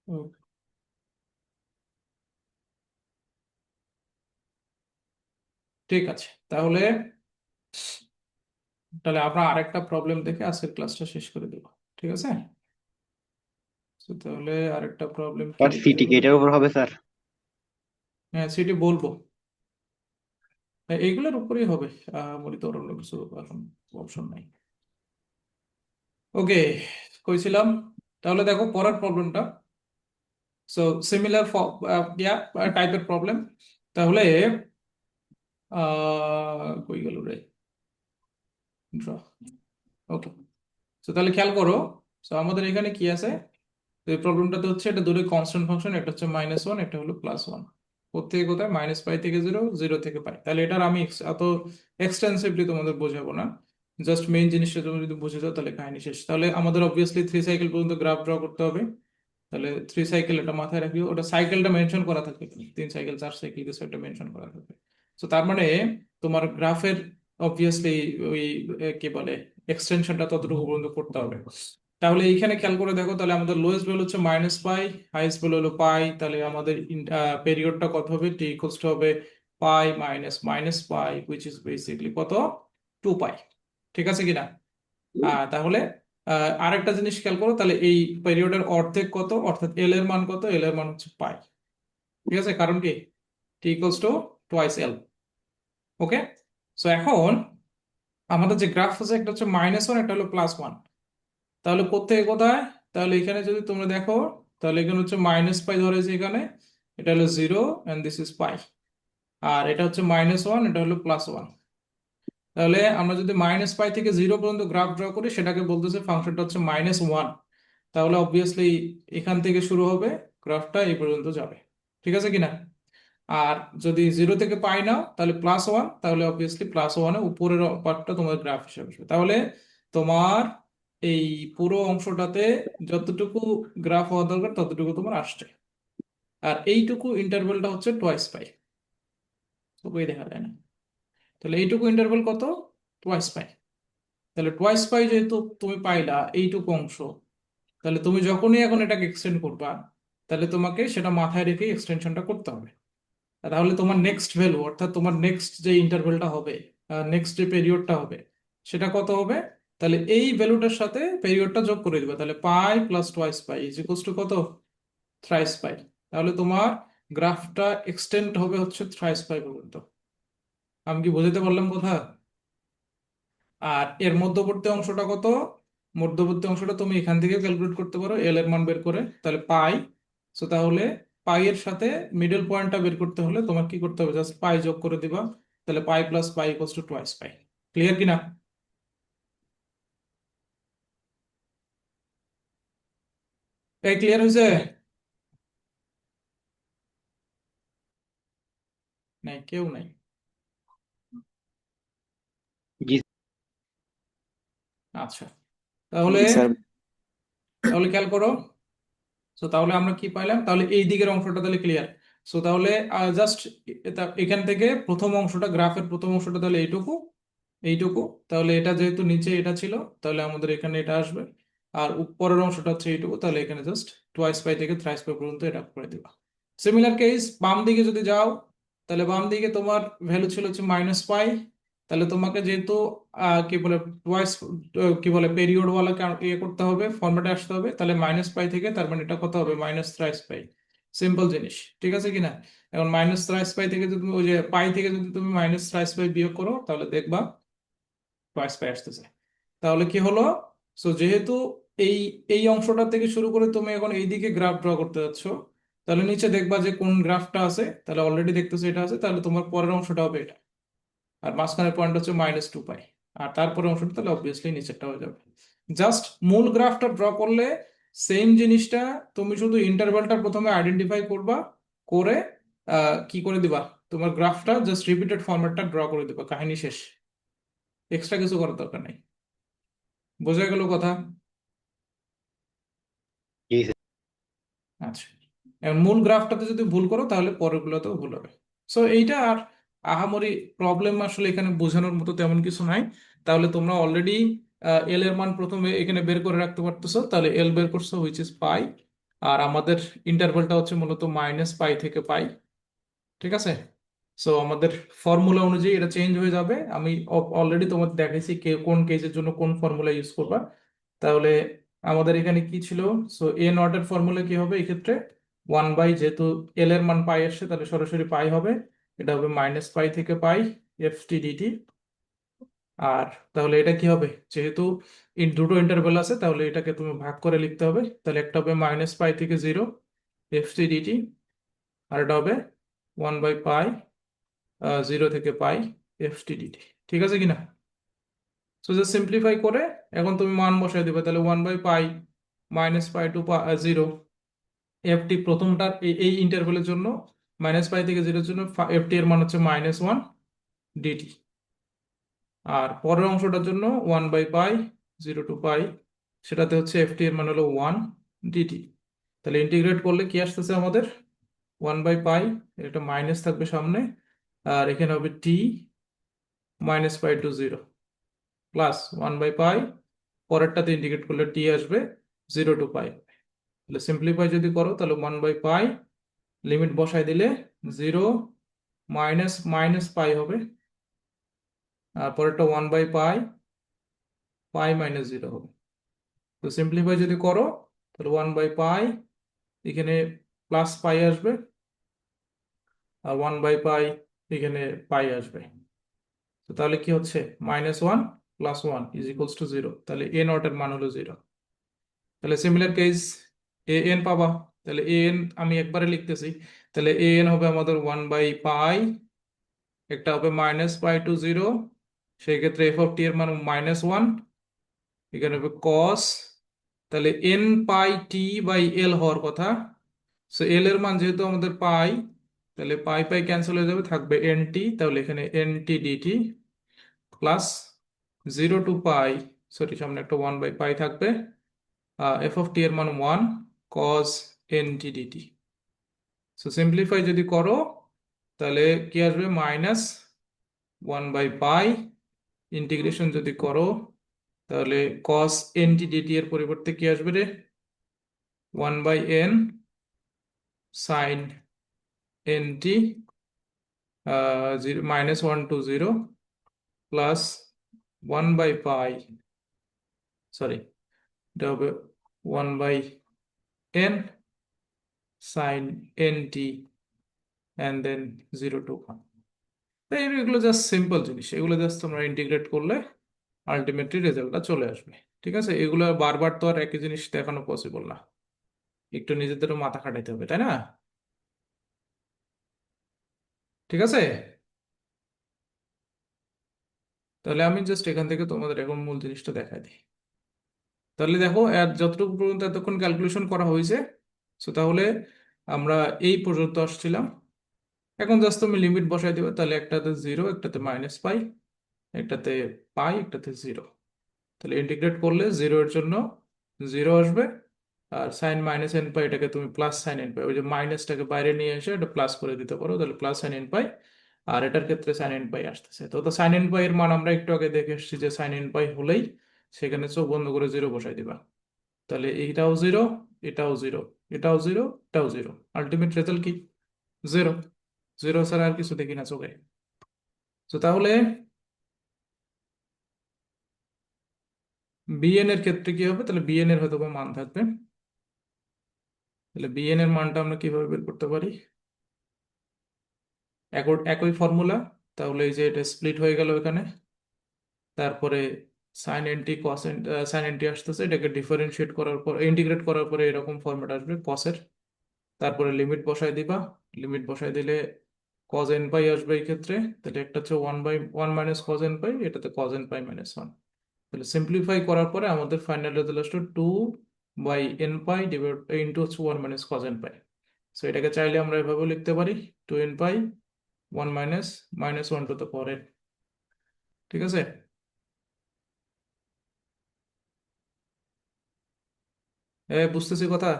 [SPEAKER 1] ও, ঠিক আছে, তাহলে তাহলে আমরা আরেকটা প্রবলেম দেখে আজকের ক্লাসটা শেষ করে দেবো। ঠিক আছে, তো তাহলে আরেকটা প্রবলেম কি
[SPEAKER 3] স্যার
[SPEAKER 1] দেখতে
[SPEAKER 3] সিটি কি
[SPEAKER 1] হবে?
[SPEAKER 3] এটার উপর হবে স্যার?
[SPEAKER 1] হ্যাঁ সেটি বলবো, হ্যাঁ, এইগুলোর উপরেই হবে, মূলত অন্য কিছু এখন অপশন নাই। ওকে, কইছিলাম, তাহলে দেখো পরের প্রবলেমটা, সো সিমিলার টাইপের প্রবলেম। তাহলে কই গেল রে, ড্র। ওকে, তো তাহলে খেয়াল করো, তো আমাদের এখানে কি আছে, তো এই প্রবলেমটাতে হচ্ছে এটা দুটো কনস্ট্যান্ট ফাংশন, একটা হচ্ছে -1, একটা হলো +1। কোথেকে কোথায়, -π থেকে 0, 0 থেকে পাই। তাহলে এটার আমি এত এক্সটেন্সিভলি তোমাদের বোঝাবো না, জাস্ট মেইন জিনিসটা তুমি যদি বুঝে যাও তাহলে কাহিনী শেষ। তাহলে আমাদের অবভিয়াসলি 3 সাইকেল পর্যন্ত গ্রাফ ড্র করতে হবে। তাহলে 3 সাইকেল, এটা মাথায় রাখিও, ওটা সাইকেলটা মেনশন করা থাকবে, 3 সাইকেল 4 সাইকেল কিছু একটা মেনশন করা থাকবে। তো তার মানে তোমার গ্রাফের অবভিয়াসলি ওই কি বলে এক্সটেনশনটা ততটুকু পর্যন্ত করতে হবে। তাহলে এইখানে খেয়াল করে দেখো, তাহলে আমাদের লোয়েস্ট ভ্যালু হচ্ছে -π, হাইয়েস্ট ভ্যালু হলো পাই, তাহলে আমাদের পেরিয়ডটা কত হবে, টি ইকুয়ালস টু হবে pi minus minus pi, which is basically কত, 2π। ঠিক আছে কিনা? তাহলে আরেকটা জিনিস খেয়াল করো, তাহলে এই পিরিয়ডের অর্ধেক কত, অর্থাৎ এল এর মান কত, এল এর মান হচ্ছে পাই। ঠিক আছে, কারণ কি T equals to twice L. Okay, so এখন আমাদের যে গ্রাফ আছে একটা হচ্ছে -1, একটা হলো +1। তাহলে কোত্থেকে কোথায়, তাহলে এখানে যদি তোমরা দেখো, তাহলে এখানে হচ্ছে -পাই ধরেছে এখানে, এটা হলো 0 এন্ড দিস ইজ পাই। আর এটা হচ্ছে -1, এটা হলো +1। তাহলে আমরা যদি -পাই থেকে 0 পর্যন্ত গ্রাফ ড্র করি, সেটাকে বলতেছে ফাংশনটা হচ্ছে -1। তাহলে অবভিয়াসলি এখান থেকে শুরু হবে, গ্রাফটা এই পর্যন্ত যাবে। ঠিক আছে কিনা? আর যদি 0 থেকে পাই নাও তাহলে +1, তাহলে অবভিয়াসলি +1 উপরের পার্টটা তোমার গ্রাফ হিসেবে আসবে। তাহলে তোমার এই পুরো অংশটাতে যতটুকু গ্রাফ হওয়া দরকার ততটুকু তোমার আসছে। আর এইটুকু ইন্টারভ্যালটা হচ্ছে টোয়াইস পাই, ওই দেখা যায় না। তাহলে এইটুকু ইন্টারভ্যাল কত, টোয়াইস পাই। তাহলে টোয়াইস পাই যেহেতু তুমি পাইলা এইটুকু অংশ, তাহলে তুমি যখনই এখন এটাকে এক্সটেন্ড করবা, তাহলে তোমাকে সেটা মাথায় রেখে এক্সটেনশনটা করতে হবে। তাহলে তোমার নেক্সট ভ্যালু, অর্থাৎ তোমার নেক্সট যে ইন্টারভ্যালটা হবে, নেক্সট যে পিরিয়ডটা হবে, সেটা কত হবে, তাহলে এই ভ্যালুটার সাথে পিরিয়ডটা যোগ করে দিবা। তাহলে পাই plus twice pi is equals to কত, থ্রাইস পাই। তাহলে তোমার গ্রাফটা এক্সটেন্ড হবে হচ্ছে থ্রাইস পাই পর্যন্ত। আমি কি বোঝাতে পারলাম কথা? আর এর মধ্যবর্তী অংশটা কত, মধ্যবর্তী অংশটা তুমি এখান থেকে ক্যালকুলেট করতে পারো এল এর মান বের করে, তাহলে পাই। সো তাহলে পাই এর সাথে মিডল পয়েন্টটা বের করতে হলে তোমার কি করতে হবে, জাস্ট পাই যোগ করে দিবা। তাহলে পাই plus pi equals to twice pi. Clear কিনা? এই ক্লিয়ার হয়েছে? নাই, কেউ নাই।
[SPEAKER 3] জি
[SPEAKER 1] আচ্ছা, তাহলে
[SPEAKER 2] জি স্যার।
[SPEAKER 1] তাহলে খেয়াল করো। সো তাহলে আমরা কি পাইলাম, তাহলে এই দিকের অংশটা তাহলে ক্লিয়ার। সো তাহলে জাস্ট এখান থেকে প্রথম অংশটা, গ্রাফের প্রথম অংশটা তাহলে এইটুকু, এইটুকু। তাহলে এটা যেহেতু নিচে এটা ছিল, তাহলে আমাদের এখানে এটা আসবে। আর উপরের অংশটা হচ্ছে এইটুকু, তাহলে এখানে জাস্ট টোয়াইস পাই থেকে থ্রাইস পাই পর্যন্ত এটা করে দিবা। সিমিলার কেস বাম দিকে যদি যাও, তাহলে বাম দিকে তোমার ভ্যালু ছিল হচ্ছে -পাই। তাহলে তোমাকে যেহেতু কি বলে টোয়াইস, কি বলে পেরিয়ড ওয়ালা ইয়ে করতে হবে, ফরম্যাটে আসতে হবে, তাহলে -পাই থেকে তার মানে এটা কত হবে, -থ্রাইস পাই। সিম্পল জিনিস, ঠিক আছে কিনা? এখন -থ্রাইস পাই থেকে যদি তুমি ওই যে পাই থেকে যদি তুমি -থ্রাইস পাই বিয়োগ করো, তাহলে দেখবা টোয়াইস পাই আসতেছে। তাহলে কি হলো, সো যেহেতু এই এই অংশটা থেকে শুরু করে তুমি এখন এইদিকে গ্রাফ ড্র করতে যাচ্ছ, তাহলে নিচে দেখবা যে কোন গ্রাফটা আছে, তাহলে অলরেডি দেখতেছো এটা আছে, তাহলে তোমার পরের অংশটা হবে এটা। আর মাঝখানের পয়েন্ট হচ্ছে -2 পাই। আর তারপরে অংশটা তাহলে অবভিয়াসলি নিচেরটা হয়ে যাবে। জাস্ট মূল গ্রাফটা ড্র করলে সেম জিনিসটা, তুমি শুধু ইন্টারভ্যালটা প্রথমে আইডেন্টিফাই করবা, করে কি করে দিবা, তোমার গ্রাফটা জাস্ট রিপিটেড ফরম্যাটটা ড্র করে দিবা, কাহিনী শেষ। এক্সট্রা কিছু করার দরকার নেই। বোঝা গেল কথা?
[SPEAKER 3] জি স্যার।
[SPEAKER 1] আচ্ছা, এখন মূল গ্রাফটাতে যদি ভুল করো তাহলে পরেরগুলোতেও ভুল হবে। সো এইটা আর আহামরি প্রবলেম আসলে এখানে বোঝানোর মতো তেমন কিছু নাই। তাহলে তোমরা অলরেডি এল এর মান প্রথমে এখানে বের করে রাখতে পারতেছো, তাহলে এল বের করছো হুইচ ইজ পাই। আর আমাদের ইন্টারভ্যালটা হচ্ছে মূলত -পাই থেকে পাই। ঠিক আছে, সো আমাদের ফর্মুলা অনুযায়ী এটা চেঞ্জ হয়ে যাবে। আমি অলরেডি তোমাদের দেখাইছি কোন কেসের জন্য কোন ফর্মুলা ইউজ করবা। তাহলে আমাদের এখানে কি ছিল, সো এ নট এর ফর্মুলা কি হবে এক্ষেত্রে, 1/, যেহেতু এল এর মান পাই আসছে তাহলে সরাসরি পাই হবে। এটা হবে -পাই থেকে পাই এফ টি ডিটি। আর তাহলে এটা কি হবে, যেহেতু দুটো ইন্টারভ্যাল আছে, তাহলে এটাকে তুমি ভাগ করে লিখতে হবে। তাহলে একটা হবে -পাই থেকে 0 এফ টি ডিটি, আর এটা হবে 1/পাই 0 থেকে পাই এফ টি ডিটি। ঠিক আছে কিনা? সো জাস্ট সিম্পলিফাই করে এখন তুমি মান বসাই দিবে, তাহলে 1/পাই -পাই টু 0 এফ টি প্রথমটার এই ইন্টারভ্যালের জন্য, -পাই থেকে 0 এর জন্য এফ টি এর মান হচ্ছে -1 ডিটি। আর পরের অংশটার জন্য 1/পাই 0 টু পাই, সেটাতে হচ্ছে এফ টি এর মান হলো 1 ডিটি। তাহলে ইন্টিগ্রেট করলে কি আসতেছে আমাদের, 1/পাই, এটা মাইনাস থাকবে সামনে, আর এখানে হবে টি -পাই টু 0 প্লাস 1/পাই, পরেরটাতে ইন্টিগ্রেট করলে টি আসবে 0 টু পাই। তাহলে সিম্পলিফাই যদি করো তাহলে 1/পাই, লিমিট বসাই দিলে 0 মাইনাস মাইনাস পাই হবে, আর পরেরটা 1/পাই পাই -0 হবে। তো সিম্পলিফাই যদি করো তাহলে 1/π, এখানে প্লাস পাই আসবে, আর 1/π এখানে পাই আসবে। তো তাহলে কি হচ্ছে, -1 + 1 = 0, তাহলে এ নট এর মান হলো 0। তাহলে সিমিলার কেস এ এন পাবা, তাহলে এ এন আমি একবারে লিখতেছি, তাহলে এ এন হবে আমাদের 1/π, একটা হবে -π to 0, সেই ক্ষেত্রে এফ অফ টি এর মান -1, এখানে হবে কস, তাহলে এন পাই টি বাই এল হওয়ার কথা। সো এল এর মান যেহেতু আমাদের পাই, তাহলে পাই পাই ক্যান্সেল হয়ে যাবে, থাকবে এন টি, তাহলে এখানে N T dt plus 0 to π, sorry সামনে একটা 1/π থাকবে, এফ অফ টি এর মান 1 cos N T dt. So simplify যদি করো তাহলে কি আসবে, -1/π, ইন্টিগ্রেশন যদি করো তাহলে কস এন টি ডিটি এর পরিবর্তে কি আসবে রে, 1/n sine N T, -1 to 0 plus 1/π, sorry এটা হবে 1/n sine N T and then 0 to 1। তাই এগুলো জাস্ট সিম্পল জিনিস, এগুলো জাস্ট তোমরা ইন্টিগ্রেট করলে আলটিমেটলি রেজাল্টটা চলে আসবে। ঠিক আছে, এগুলো বারবার তো আর একই জিনিস দেখানো পসিবল না, একটু নিজেদেরও মাথা খাটাইতে হবে, তাই না? ঠিক আছে, তাহলে আমি জাস্ট এখান থেকে তোমাদের এখন মূল জিনিসটা দেখাই দিই। তাহলে দেখো এর যতটুকু পর্যন্ত এতক্ষণ ক্যালকুলেশন করা হয়েছে, সো তাহলে আমরা এই পর্যন্ত আসছিলাম। এখন জাস্ট তুমি লিমিট বসাই দিবে, তাহলে একটাতে 0, একটাতে -π, একটাতে পাই, একটাতে 0। তাহলে ইন্টিগ্রেট করলে 0 এর জন্য 0 আসবে, আর সাইন -nπ এটাকে তুমি প্লাস সাইন nπ, ওই যে মাইনাসটাকে বাইরে নিয়ে এসে এটা প্লাস করে দিতে পারো, তাহলে প্লাস সাইন nπ, আর এটার ক্ষেত্রে সাইন nπ আসতেছে। তো সাইন nπ এর মান আমরা একটু আগে দেখে এসেছি যে সাইন nπ হলেই সেখানে চোখ বন্ধ করে 0 বসাই দিবা, তাহলে এইটাও 0, এটাও 0, এটাও 0, এটাও 0, আলটিমেট রেজাল্ট কি, 0। 0 ছাড়া আর কিছু দেখি না চোখে। তো তাহলে বিএন এর ক্ষেত্রে কি হবে, তাহলে বিএন এর হয়তো বা মান থাকবে, তাহলে বিএন এর মানটা আমরা কিভাবে বের করতে পারি, একই ফর্মুলা। তাহলে এই যে এটা স্প্লিট হয়ে গেল এখানে, তারপরে সাইন এনটি কস সাইন এনটি আসতেছে, এটাকে ডিফারেন্সিয়েট করার পর ইন্টিগ্রেট করার পরে এরকম ফর্মেট আসবে কসের, তারপরে লিমিট বসায় দিবা, লিমিট বসায় দিলে কজ এন পাই আসবে এই ক্ষেত্রে, তাহলে একটা হচ্ছে 1/1 মাইনাস কজ এন পাই, এটাতে কজ এন পাই -1। তাহলে সিম্পলিফাই করার পরে আমাদের ফাইনাল রেজাল্ট আসলো 2/n পাই ডিভাইড ইন্টু হচ্ছে 1 মাইনাস কজ এন পাই। সো এটাকে চাইলে আমরা এভাবে লিখতে পারি 2n pi 1 minus -1 to the power n। ঠিক আছে, বুঝতেছি কথা।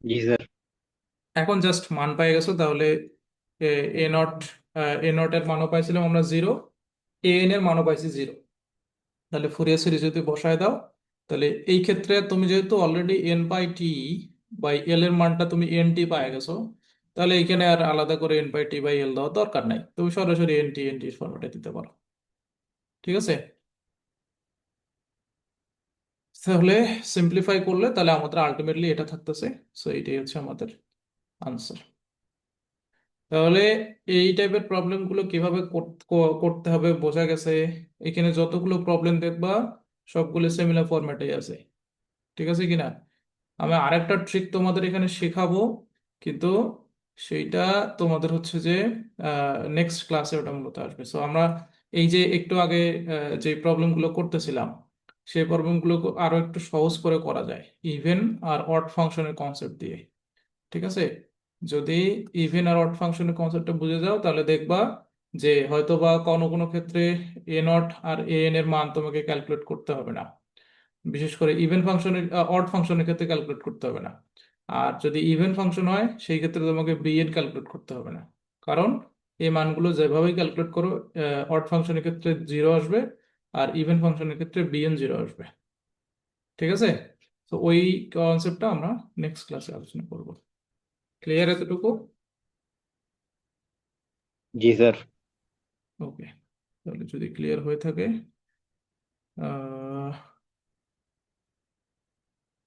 [SPEAKER 3] জি স্যার।
[SPEAKER 1] এখন জাস্ট মান পাই গেছো, তাহলে এ নট, এর মানও পাইছিলাম আমরা 0, এ এন এর মানও পাইছি 0। তাহলে ফুরিয়ার সিরিজ যদি বসায় দাও, তাহলে এই ক্ষেত্রে তুমি যেহেতু already n pi t by l এর মানটা তুমি এন টি পাই গেছো, তাহলে এখানে আর আলাদা করে এন পাই টি বাই এল দেওয়ার দরকার নাই, তুমি সরাসরি এন টি ফরম্যাটে দিতে পারো। ঠিক আছে, তাহলে সিম্পলিফাই করলে তাহলে আমাদের আলটিমেটলি এটা থাকতেছে। সো এইটাই হচ্ছে আমাদের আনসার। তাহলে এই টাইপের প্রবলেমগুলো কিভাবে করতে হবে বোঝা গেছে। এখানে যতগুলো প্রবলেম দেখবা সবগুলো সিমিলার ফরম্যাটেই আছে। ঠিক আছে কিনা, আমি আরেকটা ট্রিক তোমাদের এখানে শেখাবো, কিন্তু সেইটা তোমাদের হচ্ছে যে নেক্সট ক্লাসে ওটা মূলত আসবে। সো আমরা এই যে একটু আগে যে প্রবলেমগুলো করতেছিলাম, সেই প্রবলেমগুলো আরো একটু সহজ করে করা যায় ইভেন আর অড ফাংশনের কনসেপ্ট দিয়ে। ঠিক আছে, যদি ইভেন আর অড ফাংশনের কনসেপ্টটা বুঝে যাও তাহলে দেখবা যে হয়তো বা কোনো কোনো ক্ষেত্রে এ নট আর এ এন এর মান তোমাকে ক্যালকুলেট করতে হবে না, বিশেষ করে ইভেন ফাংশনের, অড ফাংশনের ক্ষেত্রে ক্যালকুলেট করতে হবে না। আর যদি ইভেন ফাংশন হয় সেই ক্ষেত্রে তোমাকে বিএন ক্যালকুলেট করতে হবে না, কারণ এই মানগুলো যেভাবেই ক্যালকুলেট করো অড ফাংশনের ক্ষেত্রে 0 আসবে, আর ইভেন ফাংশনের ক্ষেত্রে বিএন 0 আসবে। ঠিক আছে, তো ওই কনসেপ্টটা আমরা নেক্সট ক্লাসে আলোচনা করব। ক্লিয়ার এতটুকু?
[SPEAKER 3] জি স্যার।
[SPEAKER 1] ওকে, তাহলে যদি ক্লিয়ার হয়ে থাকে